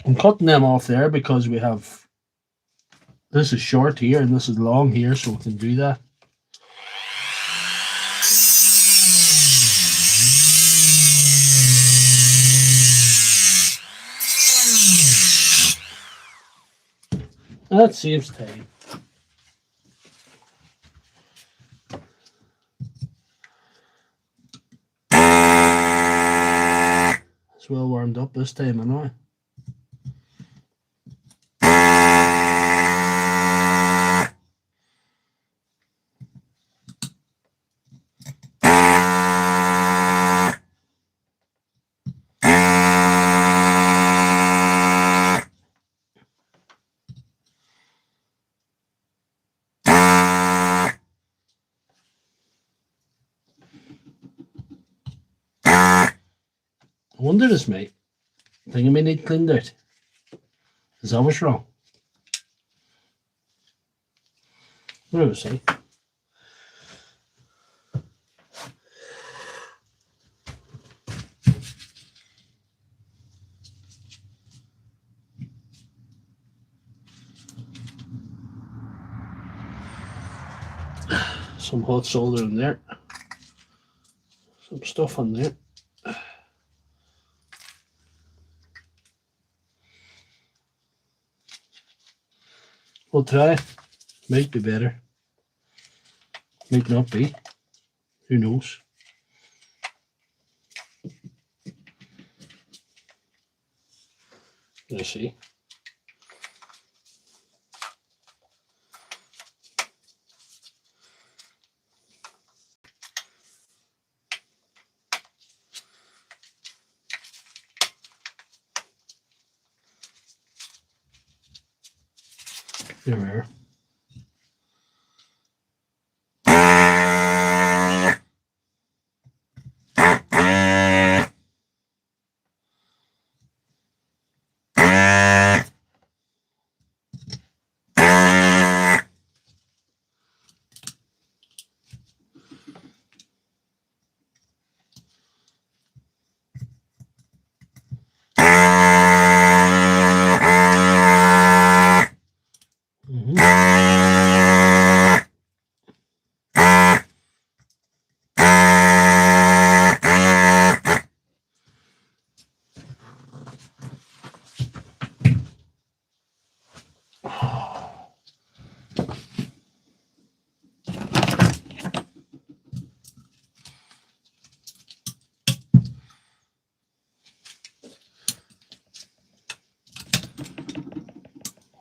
I'm cutting them off there because we have, this is short here and this is long here, so we can do that. That saves time. It's well warmed up this time, anyway. I wonder this, mate. I think I may need cleaned out. Is that what's wrong? What do I say? Some hot solder in there. Some stuff on there. We'll try. Might be better. Might not be. Who knows? Let's see. There we are.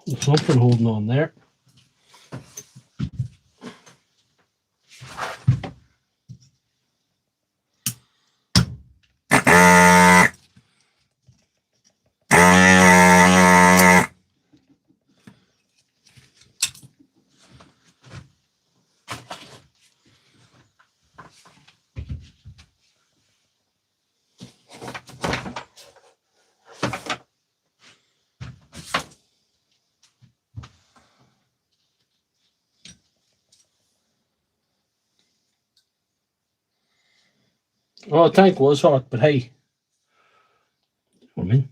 There's something holding on there. Oh, the tank was hot, but hey. I mean.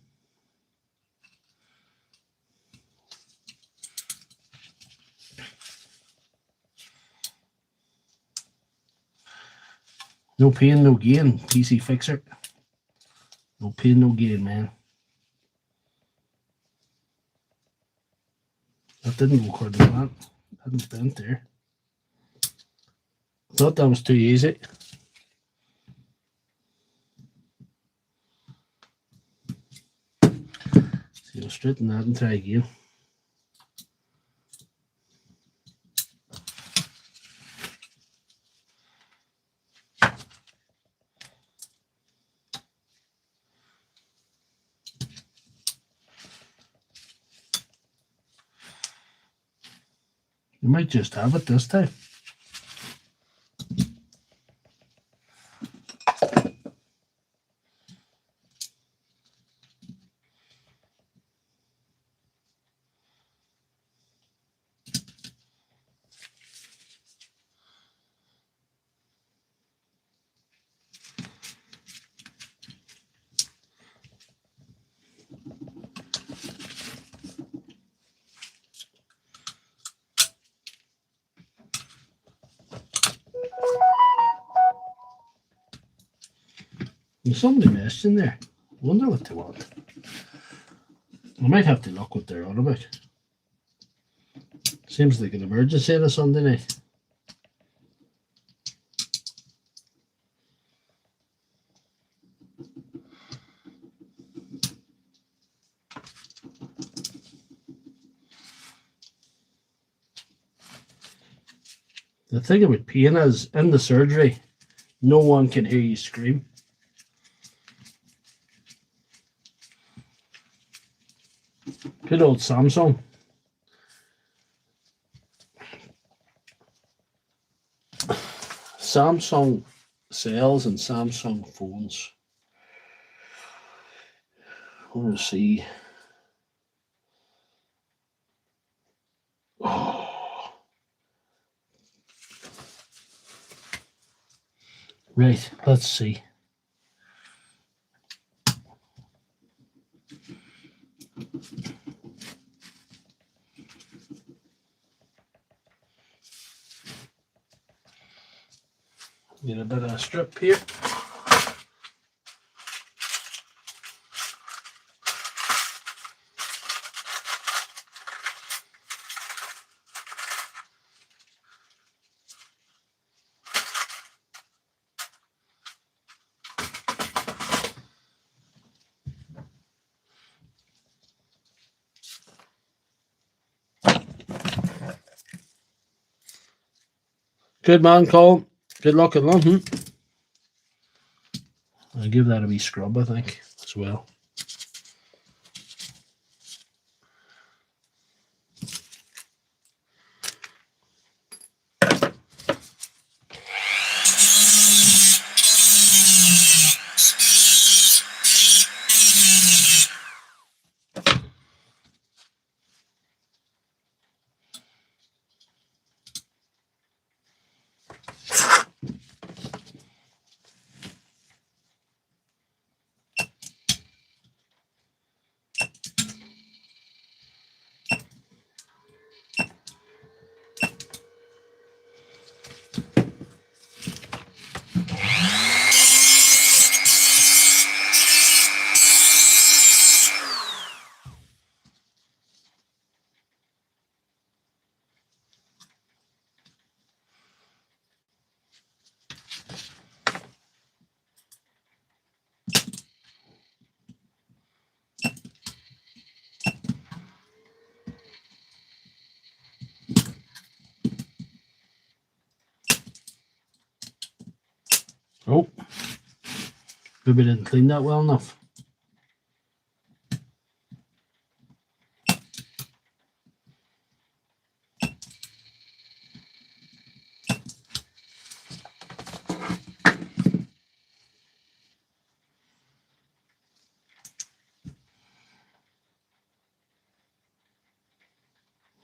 No pain, no gain, PC Fixer. No pain, no gain, man. That didn't go according to plan. Hadn't bent there. Thought that was too easy. So you'll straighten that and try again. You might just have it this time. There's somebody messed in there. I wonder what they want. I might have to look what they're on about. Seems like an emergency on a Sunday night. The thing about pain is, in the surgery, no one can hear you scream. Good old Samsung. Samsung cells and Samsung phones. I want to see. Oh. Right, let's see. Get a bit of a strip here. Good man, Colin. Good luck in London. I'll give that a wee scrub, I think, as well. Oh, maybe didn't clean that well enough.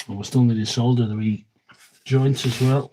And we still need to solder the wee joints as well.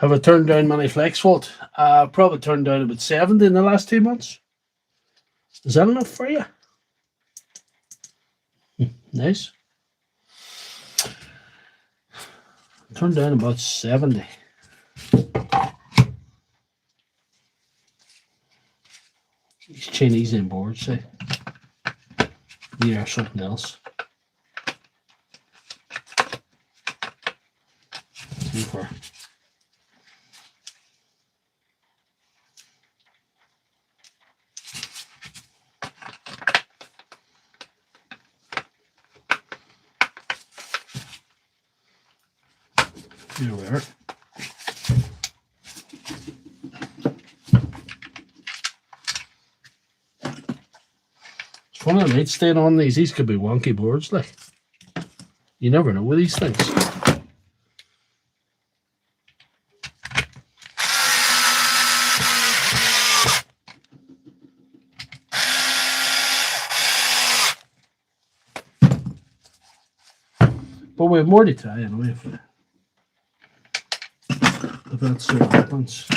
Have I turned down many flex fault? Probably turned down about 70 in the last 2 months. Is that enough for you? Nice. Turned down about 70. These Chinese inboards, say. Yeah, something else. Super. Here we are. It's one of the nights staying on these. These could be wonky boards, like. You never know with these things. But we have more to try anyway if that so happens.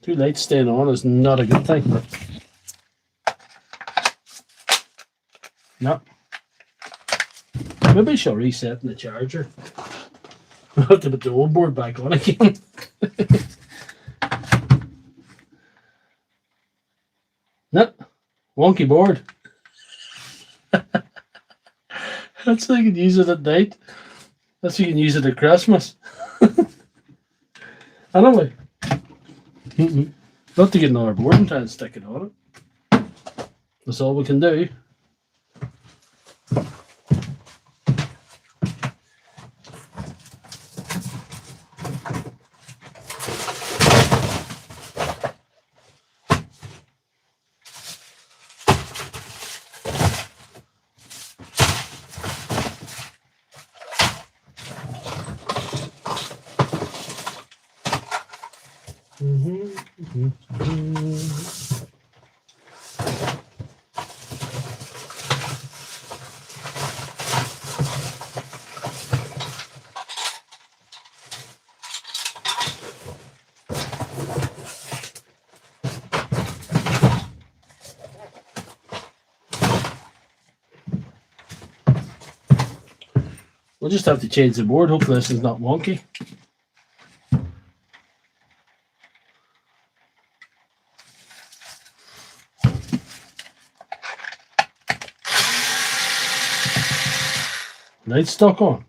Too late staying on is not a good thing. No. Maybe I shall reset the charger. I'll have to put the old board back on again. No. Wonky board. That's how you can use it at night. That's how you can use it at Christmas. Anyway. Not to get another board and try and stick it on it. That's all we can do. We'll just have to change the board. Hopefully this is not wonky. Light stuck on.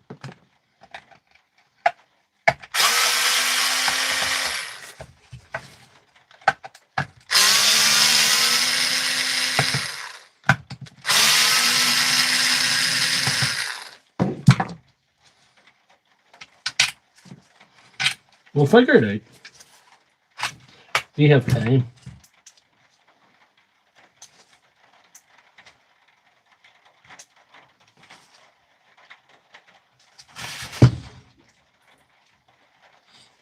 We'll figure it out. We have time.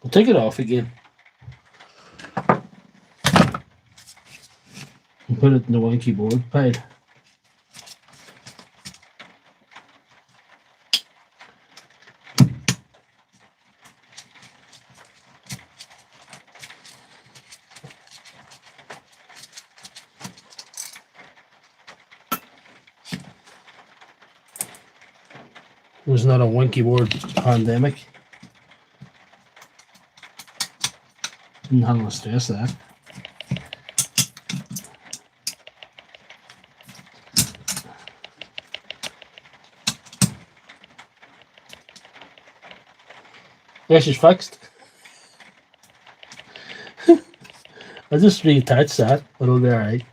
We'll take it off again. And put it in the wonky board pile. It was not a wonky board pandemic. Didn't have to stress that. Yeah, she's fixed. I just reattached that. It'll be alright.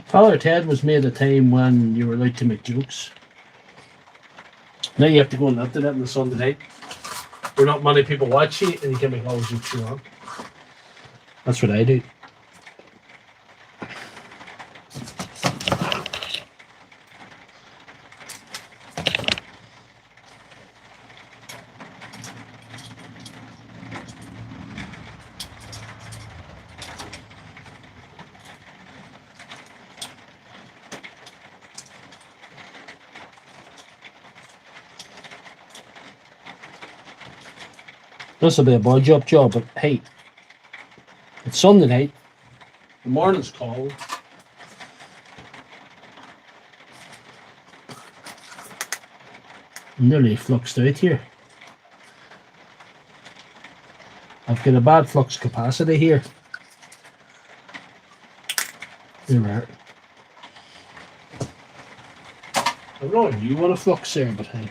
Father Ted was made a time when you were allowed to make jokes. Now you have to go on the internet on the Sunday night. Where not many people watch you, and you can make all the jokes you want. That's what I do. This will be a body up job, but hey, it's Sunday night. The morning's cold. I'm nearly fluxed out here. I've got a bad flux capacity here. There we are. I don't know if you want to flux there, but hey.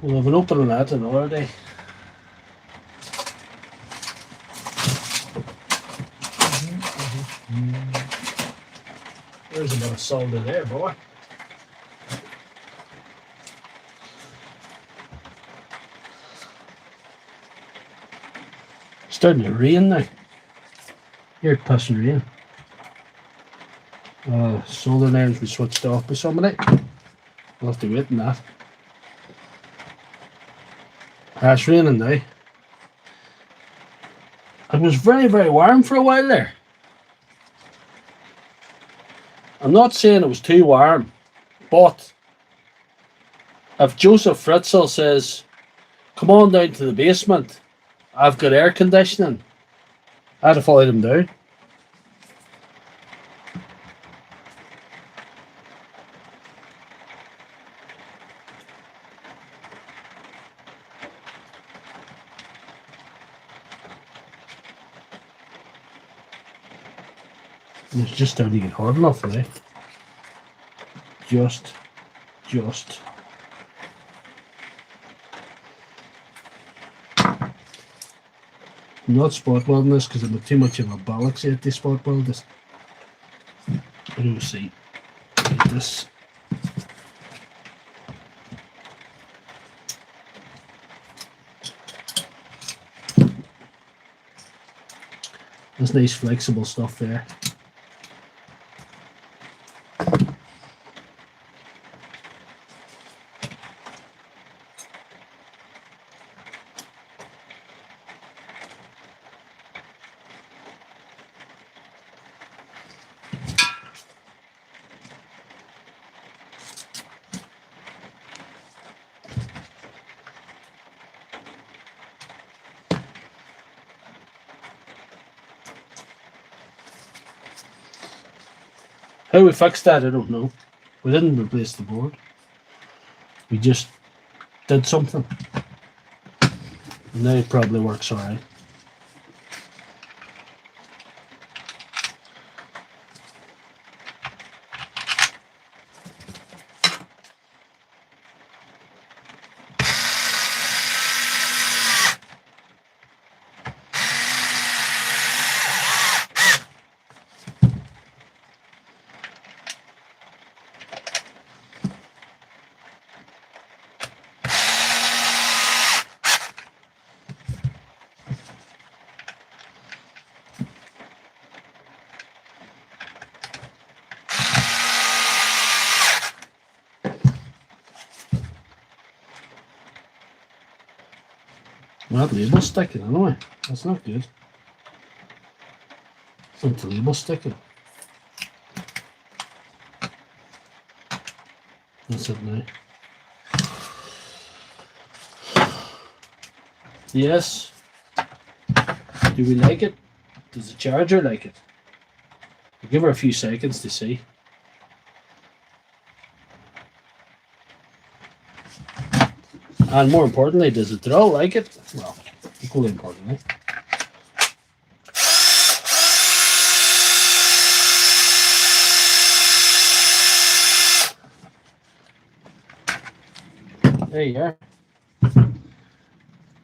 We'll have an open on that another day. There's a bit of solder there, boy. Starting to rain now. Here, passing rain. Solder lines we switched off by somebody. We'll have to wait on that. It's raining now. It was very, very warm for a while there. I'm not saying it was too warm, but if Joseph Fritzl says, come on down to the basement, I've got air conditioning, I'd have followed him down. It's just starting to get hard enough now. Just. I'm not spot welding this because I'm too much of a bollocks at this spot weld this. We'll see. Like this. There's nice flexible stuff there. How we fixed that, I don't know. We didn't replace the board. We just did something. And now it probably works alright. That label's sticking anyway. That's not good. I think the label's sticking. That's it now. Yes. Do we like it? Does the charger like it? I'll give her a few seconds to see. And more importantly, does the drill like it? Well, equally importantly. There you are.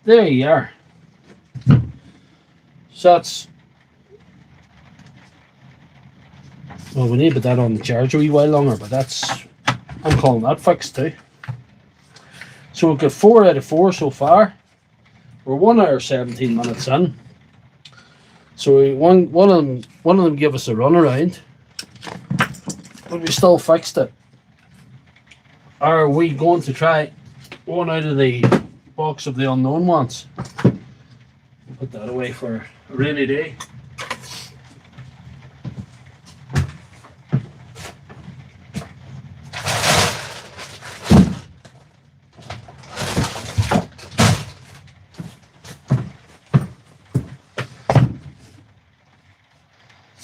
There you are. So Well, we need to put that on the charge a wee while longer, but I'm calling that fixed too. So we've got 4 out of 4 so far. We're 1 hour 17 minutes in. So one of them gave us a run around, but we still fixed it. Are we going to try one out of the box of the unknown ones? Put that away for a rainy day.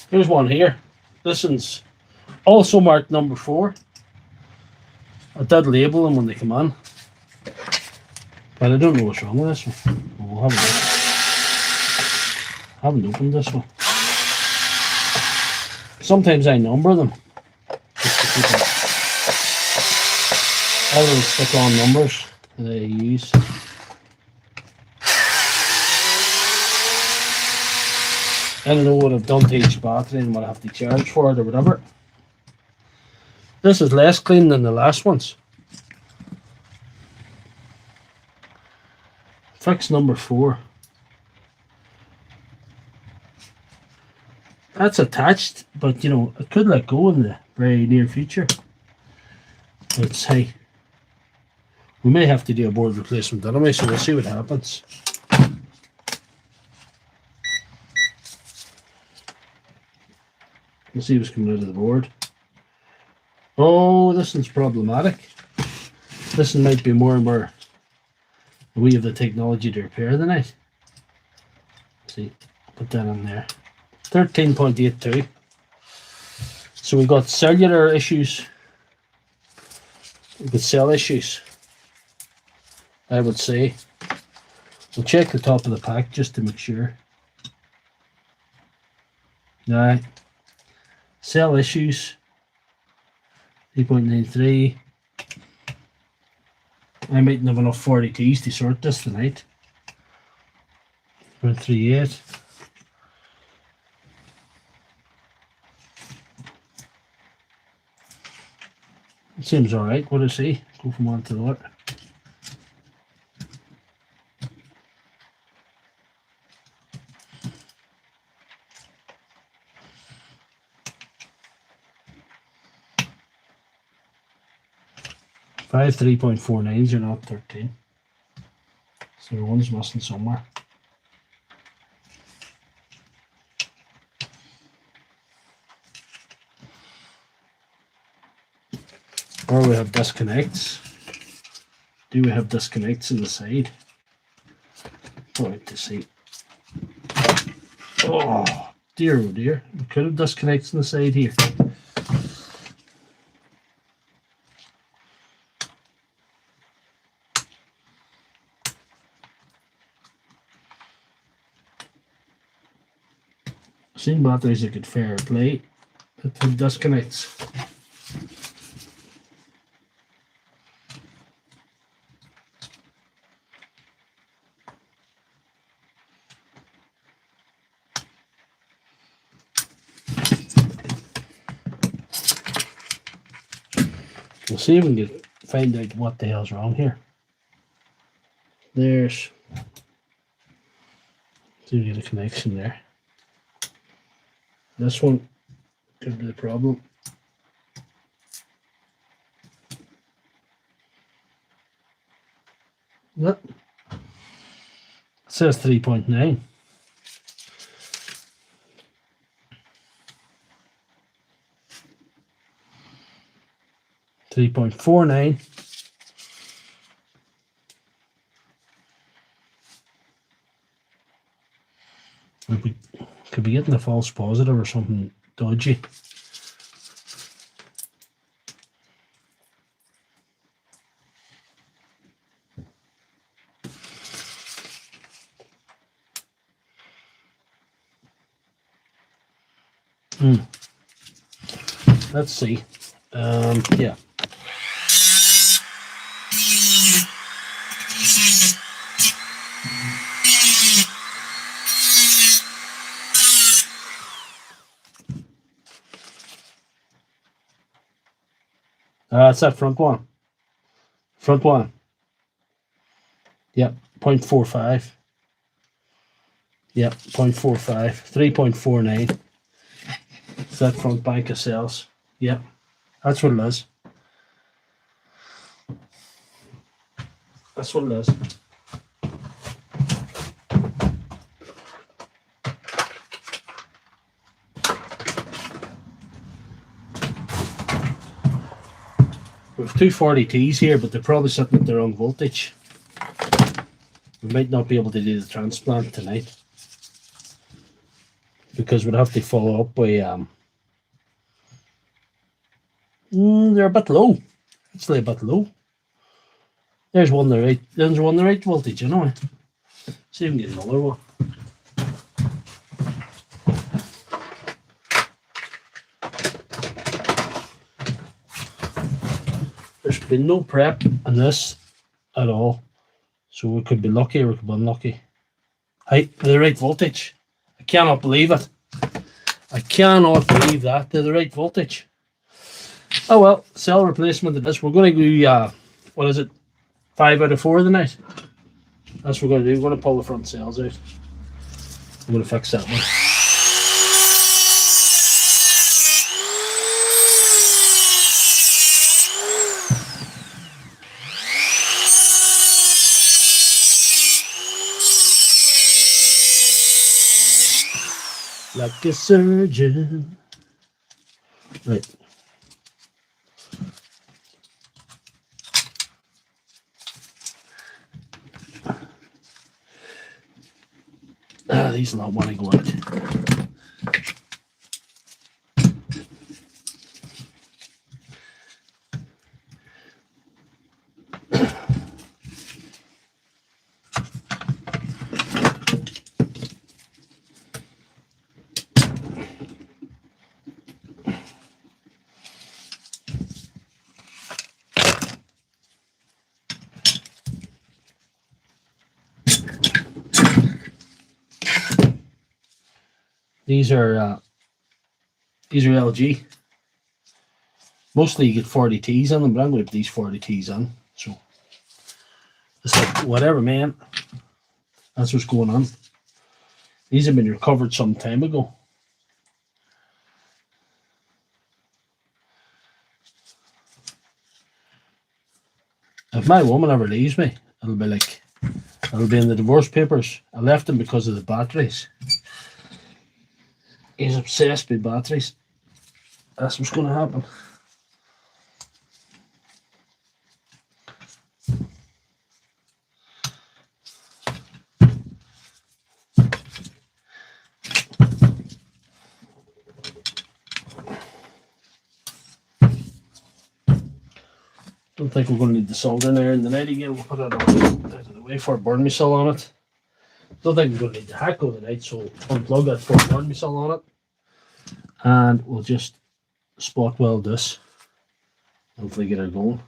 Here's one here. This one's also marked number 4. I did label them when they come in, but I don't know what's wrong with this one. We'll have a look. I haven't opened this one. Sometimes I number them just to keep it. I don't stick on numbers that I use. I don't know what I've done to each battery and what I have to charge for it or whatever. This is less clean than the last ones. Fix number 4. That's attached, but you know, it could let go in the very near future. Let's see. We may have to do a board replacement anyway, so we'll see what happens. Let's see what's coming out of the board. Oh, this one's problematic. This one might be more and more. We have the technology to repair the night. See, put that in there. 13.82. So we've got cellular issues. We've got cell issues, I would say. We'll check the top of the pack just to make sure. Now, cell issues. 3.93. I mightn't have enough 42s to sort this tonight. 0.38. It seems alright. What do I see? Go from one to the other. Five 3.49s are not 13. So one's missing somewhere. Or we have disconnects. Do we have disconnects in the side? Right to see. Oh dear, oh dear. We could have disconnects in the side here. Seen batteries that could fair play that have disconnects. We'll see if we can find out what the hell's wrong here. There's. See if we get a connection there. This one could be the problem. Yep. It says 3.9. $3.49. Could be getting a false positive or something dodgy. Let's see. Yeah. It's that front one. Front one. Yep, 0.45. Yep, 0.45. 3.49. It's that front bank of cells. Yep, that's what it is. That's what it is. We have two 40Ts here, but they're probably sitting at their own voltage. We might not be able to do the transplant tonight because we'd have to follow up by they're a bit low. Actually a bit low. There's one the right. There's one the right voltage, you know. See if we can get another one. There's been no prep on this at all, so we could be lucky or we could be unlucky. Hey, the right voltage. I cannot believe it. I cannot believe that. They're the right voltage. Oh well, cell replacement it is. We're going to do, what is it, 5 out of 4 of the night. That's what we're going to do. We're going to pull the front cells out. I'm going to fix that one. Like a surgeon. Right. These not want to go out. These are LG. Mostly you get 40Ts on them, but I'm going to put these 40Ts on. So it's like whatever, man. That's what's going on. These have been recovered some time ago. If my woman ever leaves me, it'll be in the divorce papers. I left him because of the batteries. He's obsessed with batteries. That's what's going to happen. Don't think we're going to need the solder there in the night again. We'll put it out of the way for a burn missile on it. Don't think we're going to need the hack over the night, so unplug that for a burn missile on it. And we'll just spot weld this. Hopefully get her going.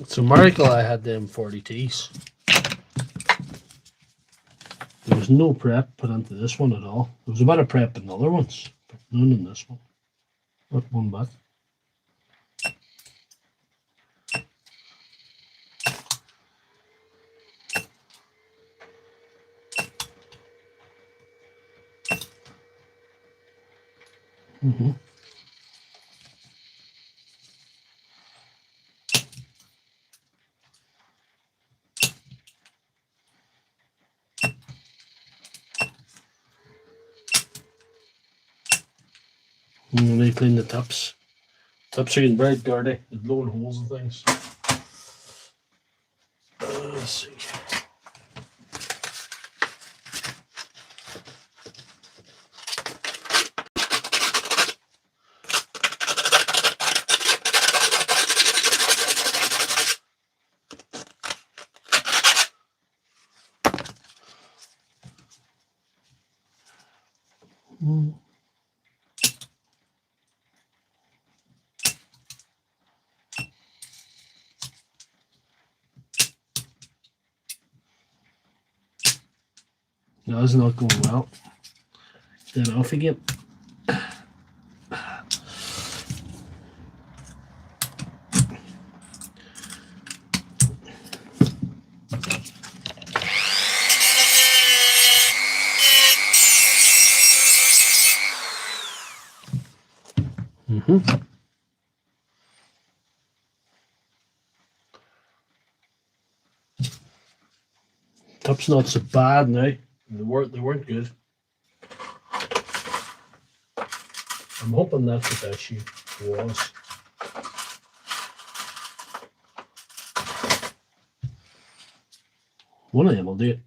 So miracle I had them 40Ts. There was no prep put into this one at all. There was a bit of prep in the other ones, but none in this one. Not one bit. Mm-hmm. They clean the tips. Tips are getting very dirty. They're blowing holes and things. Let's see. No, it's not going well. Then off again. Tip's not so bad now. They weren't good. I'm hoping that's what the issue was. One of them will do it.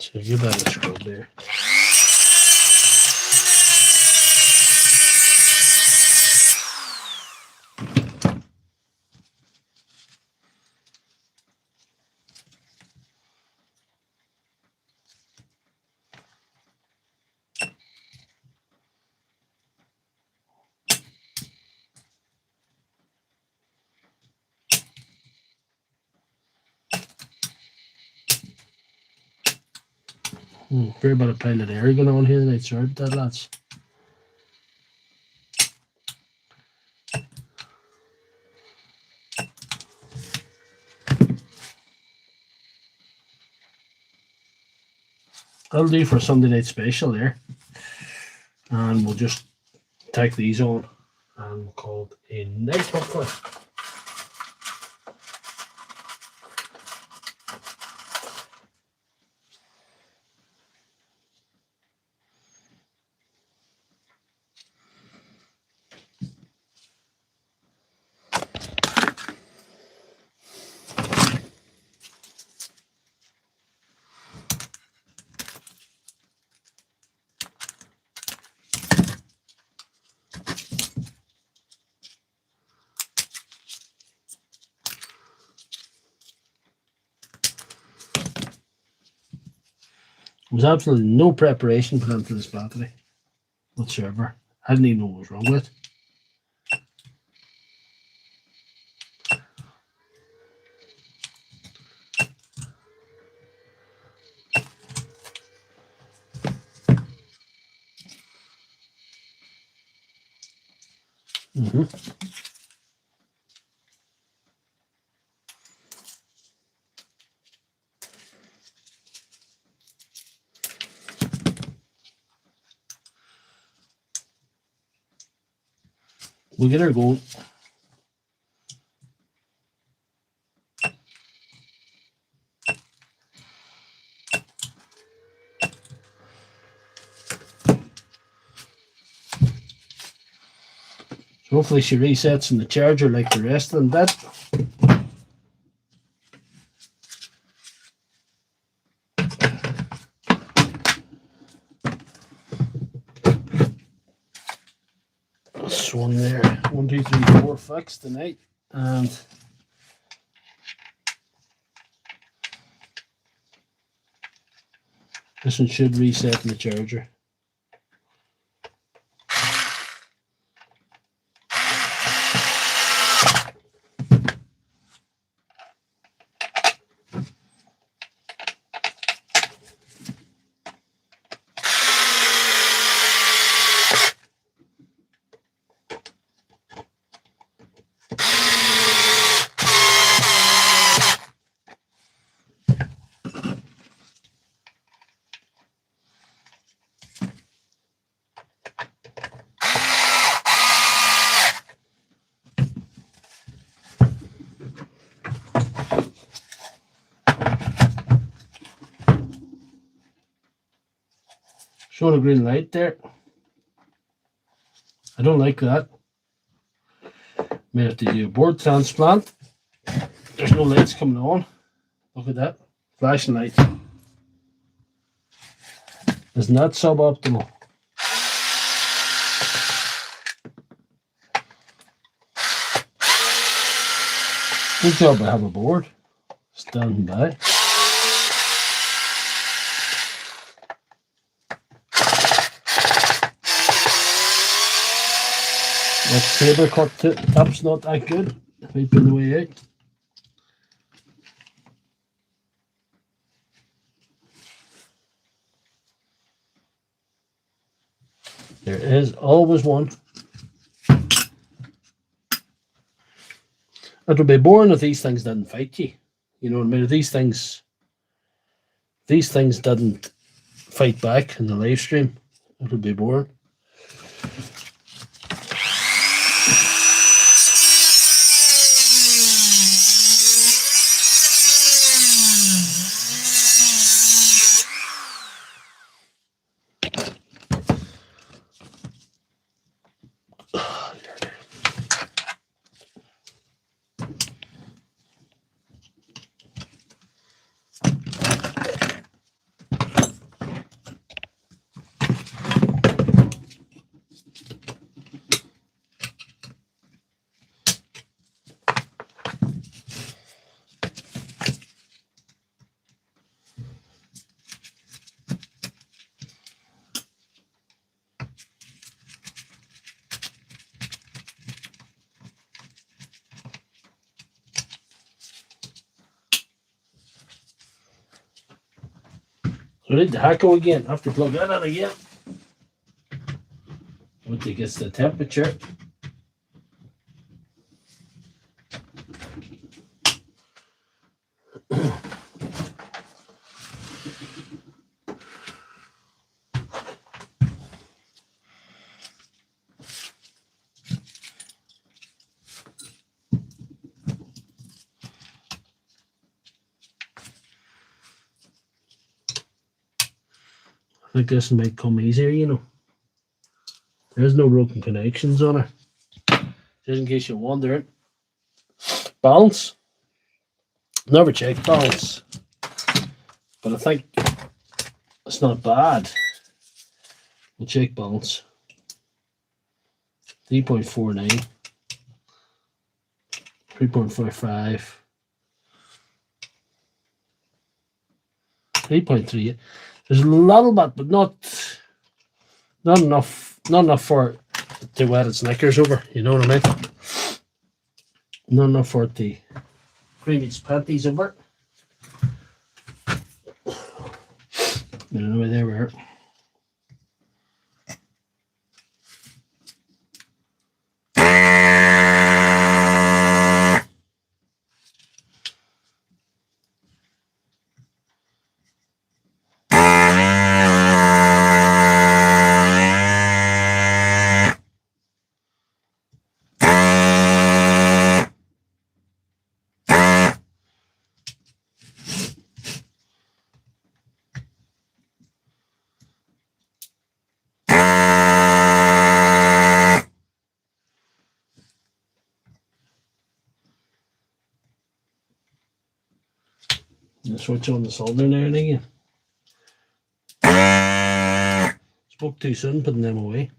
So give that a scrub there. Very about a pile of air going on here tonight. Sorry about that, lads. That'll do for a Sunday night special there. And we'll just take these on and we'll call it a night, hopefully. There was absolutely no preparation planned for this battery whatsoever. I didn't even know what was wrong with it. We'll get her going. So hopefully she resets in the charger like the rest of them did. This one there, 1, 2, 3, 4 fixed tonight, and this one should reset in the charger. Showing a green light there. I don't like that. May have to do a board transplant. There's no lights coming on. Look at that. Flashing light. Isn't that suboptimal? Good job I have a board standing by. That saber cut top's not that good. Might be the way out. There is always one. It would be boring if these things didn't fight you. You know what I mean? If these things didn't fight back in the live stream, it would be boring. So I need the hackle again. I have to plug that in again. Once it gets the temperature. I think this might come easier, you know. There's no broken connections on it. Just in case you're wondering. Balance. Never checked balance. But I think it's not bad. We'll check balance. 3.49. 3.55. 3.3. There's a little bit, but not enough for it to wet its knickers over, you know what I mean? Not enough for it to cream its panties over. Anyway, there we are. Switch on the soldering iron again. Spoke too soon, putting them away.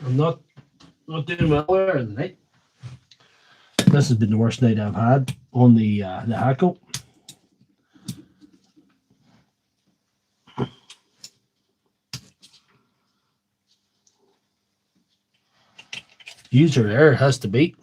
I'm not doing well there in the night. This has been the worst night I've had on the hackle. User error has to be.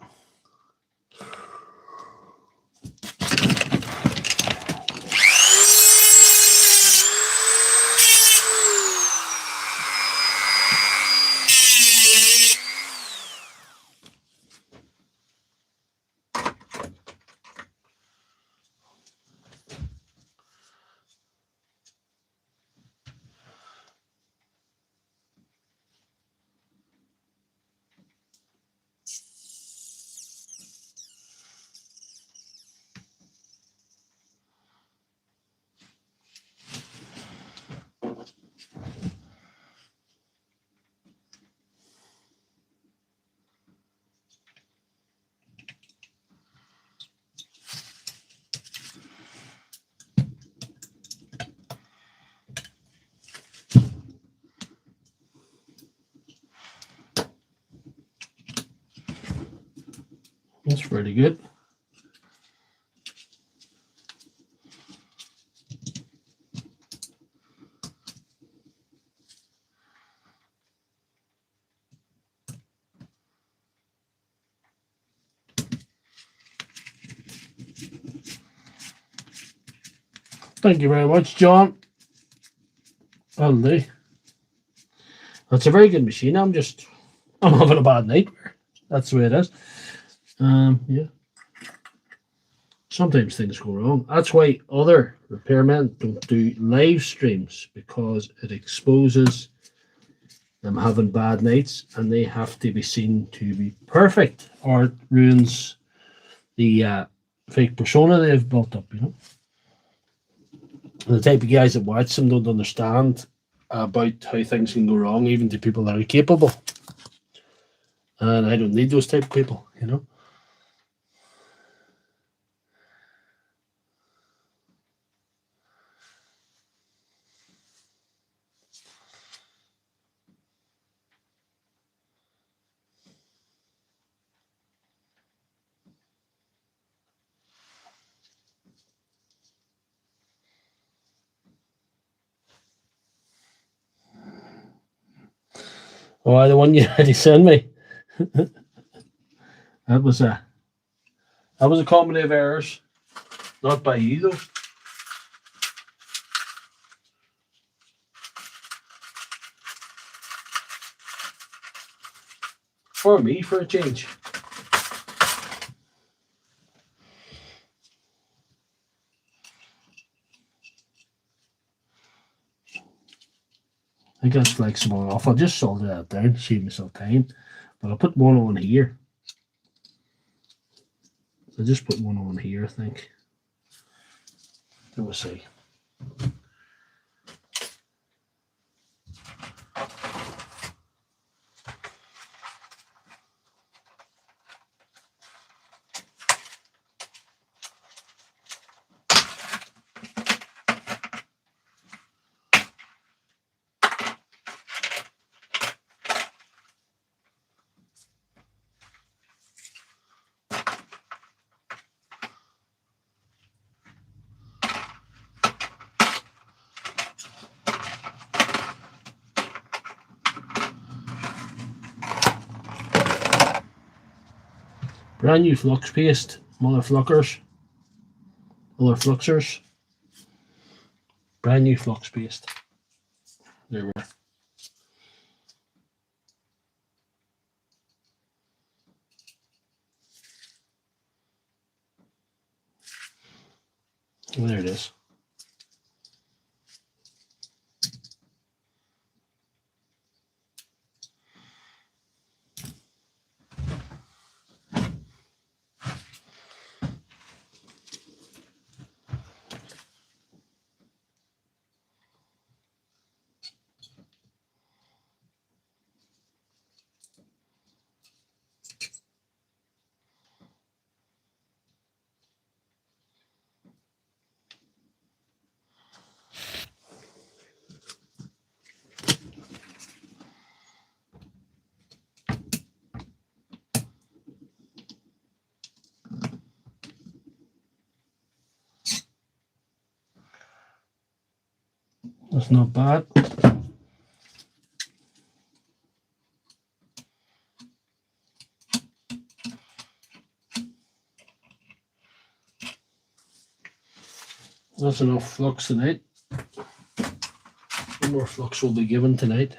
Pretty good. Thank you very much, John. That'll do. That's a very good machine. I'm having a bad nightmare. That's the way it is. Yeah. Sometimes things go wrong. That's why other repairmen don't do live streams, because it exposes them having bad nights and they have to be seen to be perfect, or it ruins the fake persona they've built up, you know. And the type of guys that watch them don't understand about how things can go wrong, even to people that are capable. And I don't need those type of people, you know. Oh, the one you had to send me. That was a comedy of errors, not by you though. For me, for a change. I got flexible off. I'll just solder that down, save myself time. But I'll put one on here. So just put one on here, I think. Then we'll see. Brand new flux paste, mother fluxers. Brand new flux paste. There we are. And there it is. That's not bad. That's enough flux tonight. No more flux will be given tonight.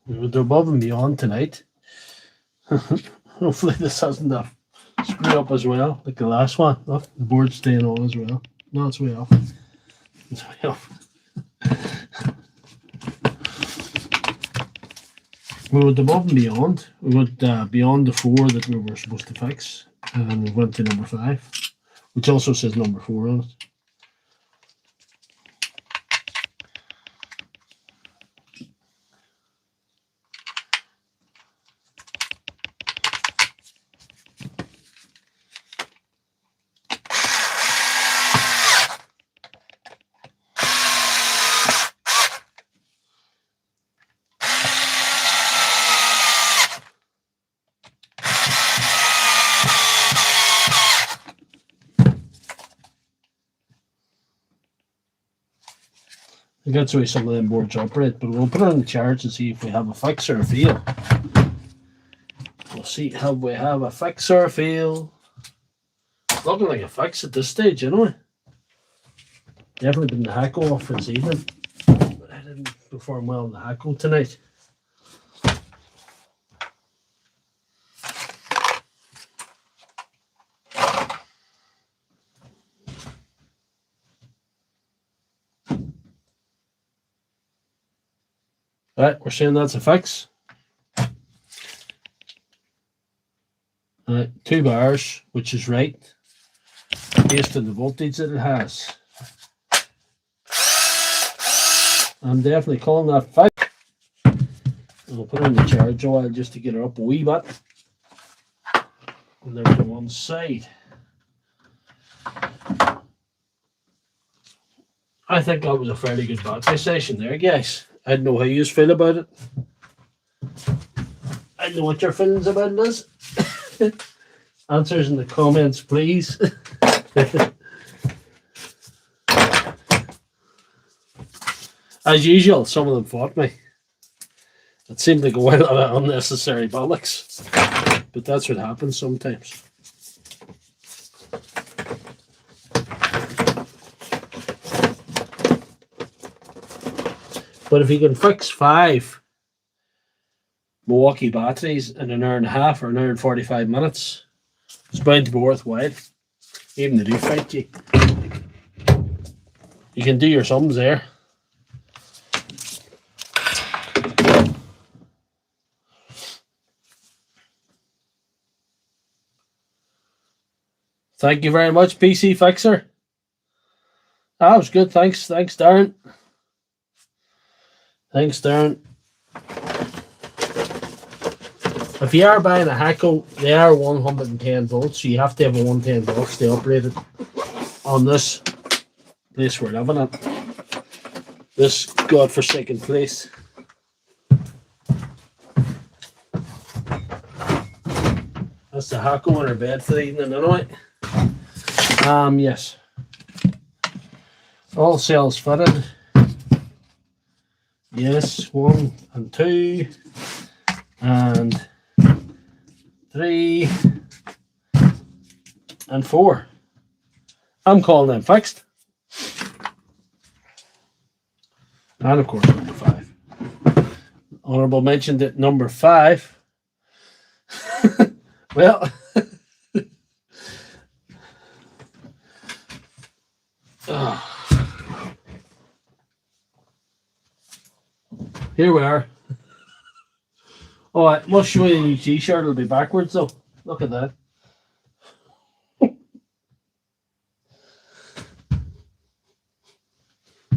They're above and beyond tonight. Hopefully this hasn't screwed up as well, like the last one. Oh, the board's staying on as well. No, it's way off. It's way off. We went above and beyond. We went beyond the 4 that we were supposed to fix, and we went to number 5, which also says number 4 on it. I think that's the way some of them boards operate, but we'll put it on the charts and see if we have a fix or a fail. We'll see, have we have a fix or a fail? Looking like a fix at this stage, anyway. Definitely been the hackle off for this evening. But I didn't perform well in the hackle tonight. Right, we're saying that's a fix. 2 bars, which is right, based on the voltage that it has. I'm definitely calling that fix. I'll put it on the charge oil just to get her up a wee bit. And there's the one side. I think that was a fairly good battery session there, guys. I don't know how you feel about it. I don't know what your feelings about this. Answers in the comments, please. As usual, some of them fought me. It seemed like a while of unnecessary bollocks. But that's what happens sometimes. But if you can fix 5 Milwaukee batteries in an hour and a half or an hour and 45 minutes, it's bound to be worthwhile. Even the defacto you. You can do your sums there. Thank you very much, PC Fixer. That was good. Thanks, Darren. Thanks, Darren. If you are buying a Hackle, they are 110 volts, so you have to have a 110 volts to operate it on this place we're living at. This godforsaken place. That's the Hackle in our bed for the evening, anyway. Yes. All cells fitted. Yes, 1 and 2 and 3 and 4. I'm calling them fixed. And of course number 5. Honourable mention that number 5. Well, here we are. Oh, I must show you the new t-shirt. It'll be backwards though. Look at that.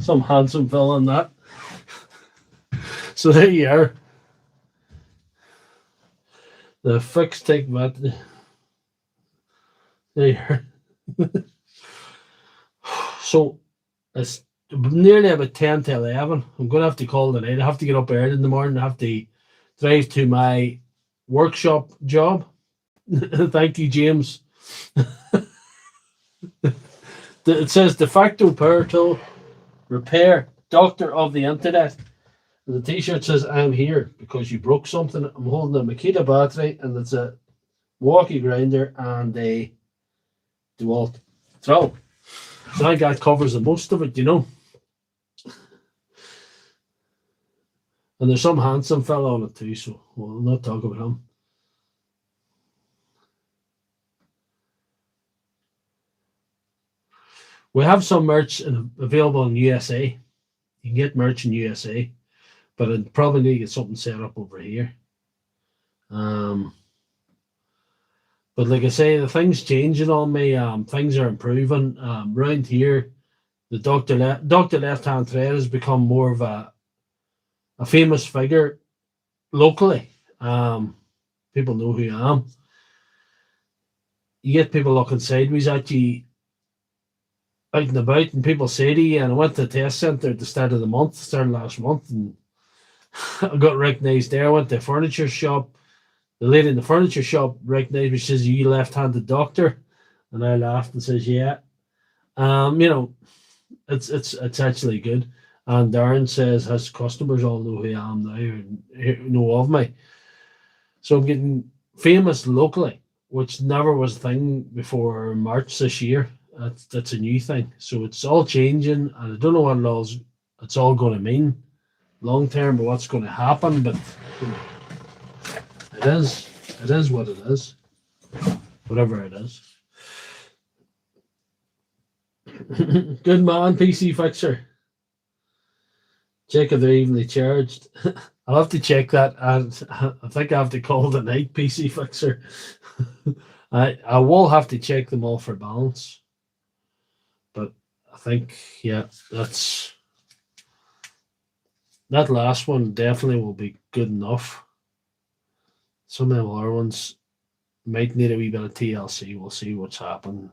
Some handsome fella in that. So there you are. The fixed take battery. There you are. So it's nearly about 10 to 11. I'm going to have to call it a night. I have to get up early in the morning. I have to drive to my workshop job. Thank you, James. It says defacto power tool repair doctor of the internet. And the t-shirt says I'm here because you broke something. I'm holding a Makita battery and it's a walkie grinder and a DeWalt throw. So I think that covers the most of it, you know. And there's some handsome fella on it too, so we'll not talk about him. We have some merch available in USA. You can get merch in USA, but I'd probably need to get something set up over here. But like I say, the thing's changing on me. Things are improving. Around here, the Doctor Lefthandthread has become more of a famous figure locally. People know who I am. You get people looking sideways at you out and about, and people say to you, and I went to the test centre at the start of last month, and I got recognised there. I went to a furniture shop. The lady in the furniture shop recognised me. She says, "Are you left-handed doctor?" And I laughed and says, "Yeah." It's actually good. And Darren says his customers all know who I am now and know of me. So I'm getting famous locally, which never was a thing before March this year. That's a new thing. So it's all changing, and I don't know what it's all going to mean long term, but what's going to happen. But it is what it is, whatever it is. Good man, PC Fixer. Check if they're evenly charged. I'll have to check that, and I think I have to call the night PC Fixer. I will have to check them all for balance. But I think, yeah, that last one definitely will be good enough. Some of the other ones might need a wee bit of TLC. We'll see what's happening.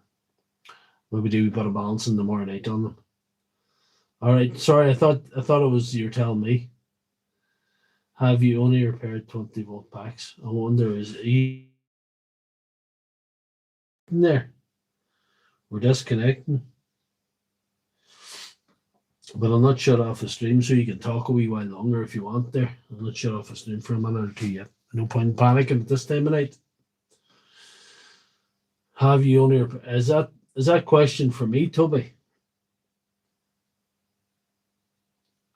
Maybe do a bit of balancing tomorrow night on them. All right, sorry, I thought it was you're telling me. Have you only repaired 20-volt packs? I wonder, is he in there? We're disconnecting. But I'll not shut off the stream, so you can talk a wee while longer if you want there. I'll not shut off the stream for a minute or two yet. No point in panicking at this time of night. Have you only is that question for me, Toby?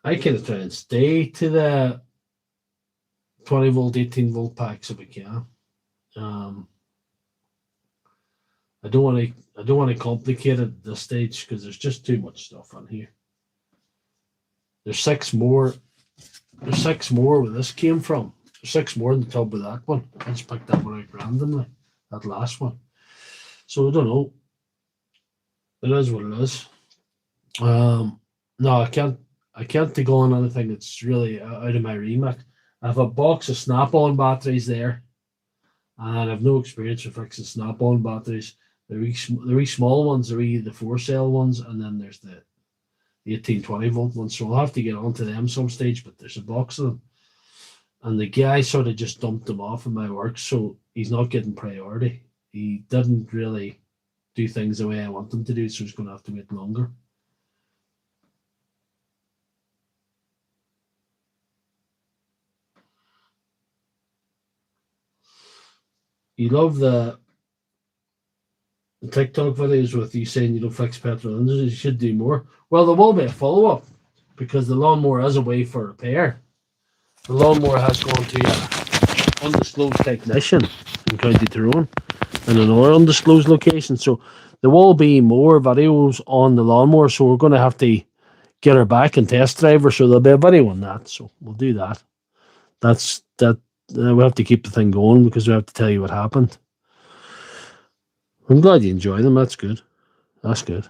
I kind try and stay to the 20-volt, 18-volt packs if I can. I don't want to complicate it at this stage because there's just too much stuff on here. There's 6 more. There's 6 more where this came from. There's 6 more in the tub with that one. I just picked that one out randomly. That last one. So I don't know. It is what it is. No, I can't take on anything that's really out of my remit. I have a box of Snap-on batteries there, and I've no experience with fixing Snap-on batteries. The wee small ones are the 4-cell ones, and then there's the 18-20-volt ones. So I'll have to get onto them some stage, but there's a box of them. And the guy sort of just dumped them off in my work, so he's not getting priority. He didn't really do things the way I want him to do, so he's going to have to wait longer. You love the TikTok videos with you saying you don't fix petrol engines. You should do more. Well, there will be a follow-up because the lawnmower is away for repair. The lawnmower has gone to an undisclosed technician in County Tyrone in another undisclosed location. So there will be more videos on the lawnmower. So we're going to have to get her back and test drive her. So there'll be a video on that. So we'll do that. We have to keep the thing going because we have to tell you what happened. I'm glad you enjoy them. That's good. That's good.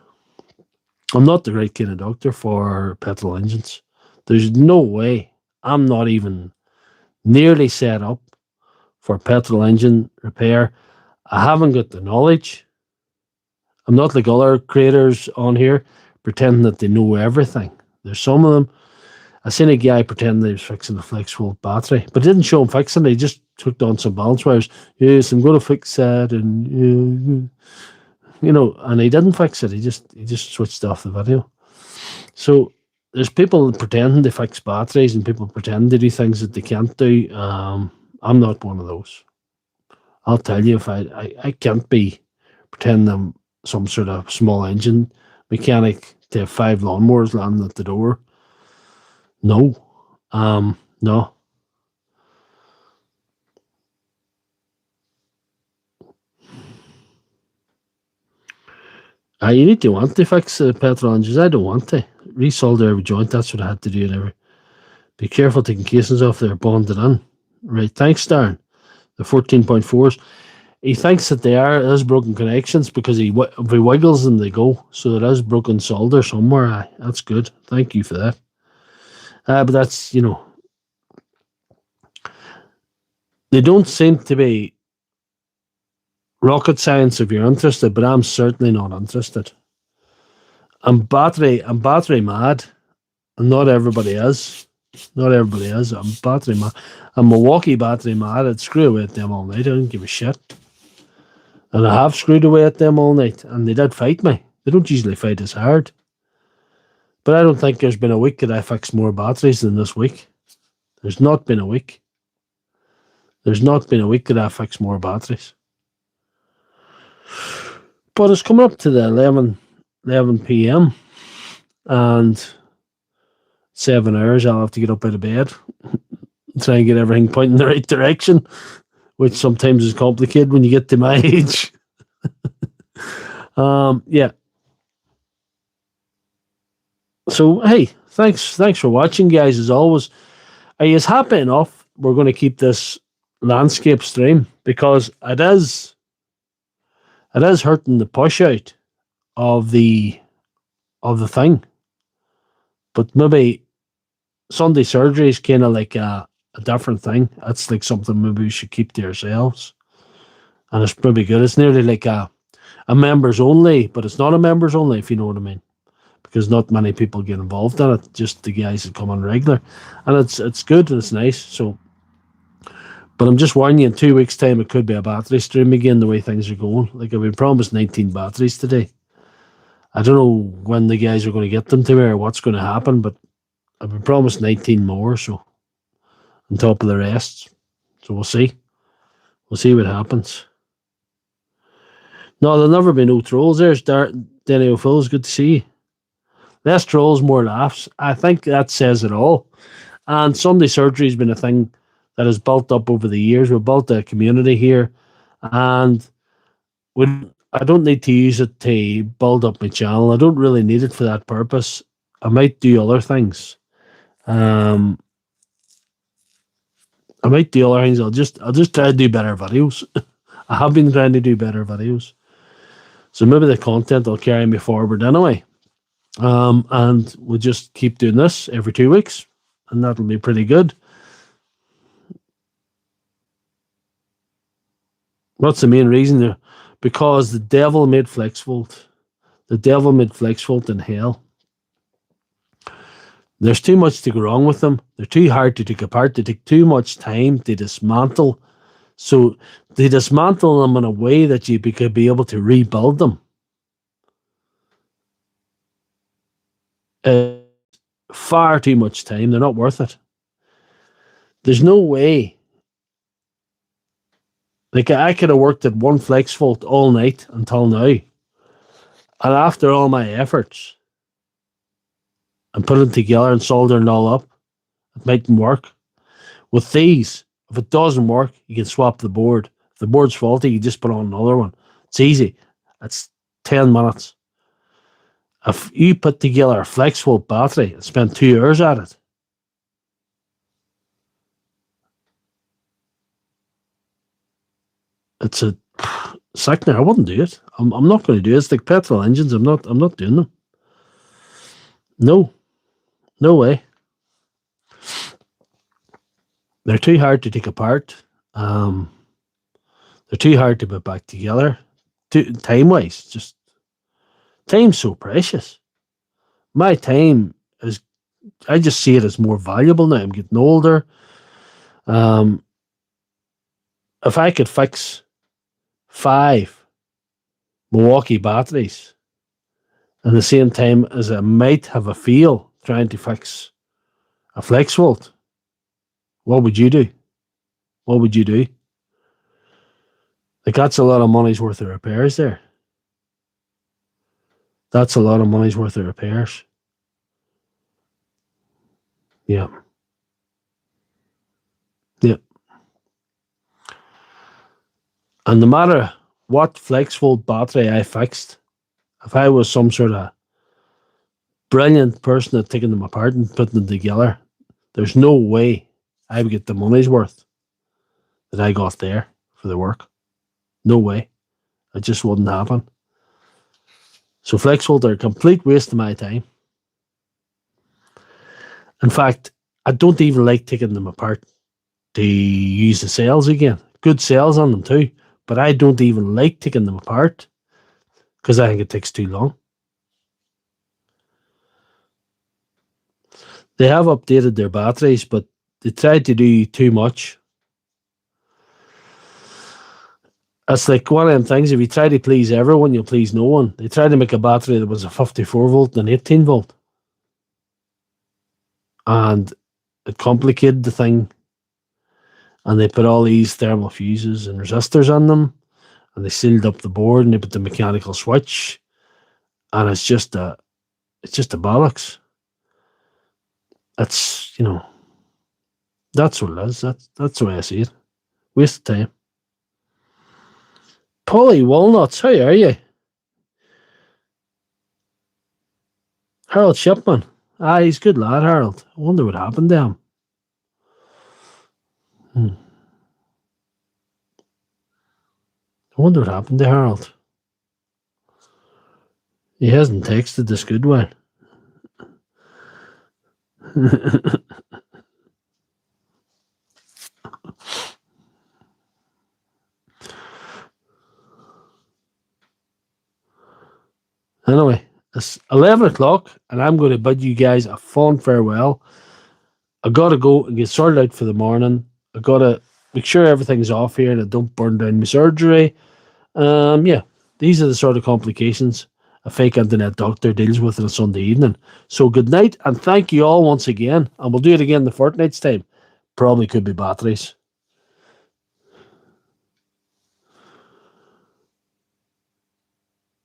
I'm not the right kind of doctor for petrol engines. There's no way. I'm not even nearly set up for petrol engine repair. I haven't got the knowledge. I'm not like other creators on here pretending that they know everything. There's some of them. I seen a guy pretending he was fixing a flex-volt battery, but didn't show him fixing it. He just took on some balance wires. Yes, I'm going to fix that, and and he didn't fix it. He just switched off the video. So there's people pretending to fix batteries, and people pretend to do things that they can't do. I'm not one of those. I'll tell you, if I can't be pretending I'm some sort of small engine mechanic to have 5 lawnmowers landing at the door. No. No. You need to want to fix the petrol engines. I don't want to. Resolder every joint, that's what I had to do. And be careful taking casings off, they're bonded in. Right, thanks, Darren. The 14.4s. He thinks that there's broken connections because if he wiggles them, they go. So there is broken solder somewhere. Aye, that's good. Thank you for that. But that's, they don't seem to be rocket science if you're interested, but I'm certainly not interested. I'm battery mad, and not everybody is. Not everybody is. I'm battery mad. I'm Milwaukee battery mad. I'd screw away at them all night. I don't give a shit. And I have screwed away at them all night, and they did fight me. They don't usually fight as hard. But I don't think there's been a week that I fixed more batteries than this week. There's not been a week. There's not been a week that I fixed more batteries. But it's coming up to the 11 p.m. and 7 hours I'll have to get up out of bed, try and get everything pointing in the right direction, which sometimes is complicated when you get to my age. Yeah. So hey, thanks for watching, guys. As always, are you happy enough? We're going to keep this landscape stream because it is hurting the push out of the thing. But maybe Sunday surgery is kind of like a different thing. It's like something maybe we should keep to ourselves. And it's pretty good. It's nearly like a members only, but it's not a members only, if you know what I mean. Because not many people get involved in it, just the guys that come on regular. And it's good and it's nice. So, but I'm just warning you, in 2 weeks' time, it could be a battery stream again, the way things are going. Like, I've been promised 19 batteries today. I don't know when the guys are going to get them to me or what's going to happen, but I've been promised 19 more, so on top of the rest. So we'll see. We'll see what happens. No, there'll never be no trolls. There's Denny O'Phil's good to see you. Less trolls, more laughs. I think that says it all. And Sunday surgery has been a thing that has built up over the years. We've built a community here, and I don't need to use it to build up my channel. I don't really need it for that purpose. I might do other things. I might do other things. I'll just try to do better videos. I have been trying to do better videos. So maybe the content will carry me forward anyway. And we'll just keep doing this every 2 weeks, and that'll be pretty good. What's the main reason there? Because the devil made FlexVolt. The devil made FlexVolt in hell. There's too much to go wrong with them. They're too hard to take apart. They take too much time to dismantle. So they dismantle them in a way that you could be able to rebuild them. Far too much time. They're not worth it. There's no way. Like, I could have worked at one FlexVolt all night until now. And after all my efforts and putting it together and soldering it all up, it mightn't work. With these, if it doesn't work, you can swap the board. If the board's faulty, you just put on another one. It's easy. It's 10 minutes. If you put together a FlexVolt battery and spend 2 hours at it, it's a sickener. I wouldn't do it. I'm not going to do it. It's like petrol engines. I'm not doing them. No way. They're too hard to take apart. They're too hard to put back together. Time-wise, just time's so precious. My time is, I just see it as more valuable now. I'm getting older. If I could fix 5 Milwaukee batteries at the same time as I might have a feel trying to fix a FlexVolt, what would you do? What would you do? Like, that's a lot of money's worth of repairs there. That's a lot of money's worth of repairs. Yeah. And no matter what flex volt battery I fixed, if I was some sort of brilliant person at taking them apart and putting them together, there's no way I would get the money's worth that I got there for the work. No way. It just wouldn't happen. So flex volt are a complete waste of my time. In fact, I don't even like taking them apart to use the cells again. Good cells on them too, but I don't even like taking them apart because I think it takes too long. They have updated their batteries, but they tried to do too much. It's like one of them things, if you try to please everyone, you'll please no one. They tried to make a battery that was a 54 volt and 18 volt. And it complicated the thing. And they put all these thermal fuses and resistors on them. And they sealed up the board and they put the mechanical switch. And it's just a bollocks. It's, that's what it is. That's the way I see it. Waste of time. Polly Walnuts, how are you? Harold Shipman. He's a good lad, Harold. I wonder what happened to him. I wonder what happened to Harold. He hasn't texted this good while. Anyway, it's 11 o'clock and I'm going to bid you guys a fond farewell. I got to go and get sorted out for the morning. I got to make sure everything's off here and I don't burn down my surgery. These are the sort of complications a fake internet doctor deals with on a Sunday evening. So good night and thank you all once again. And we'll do it again in the fortnight's time. Probably could be batteries.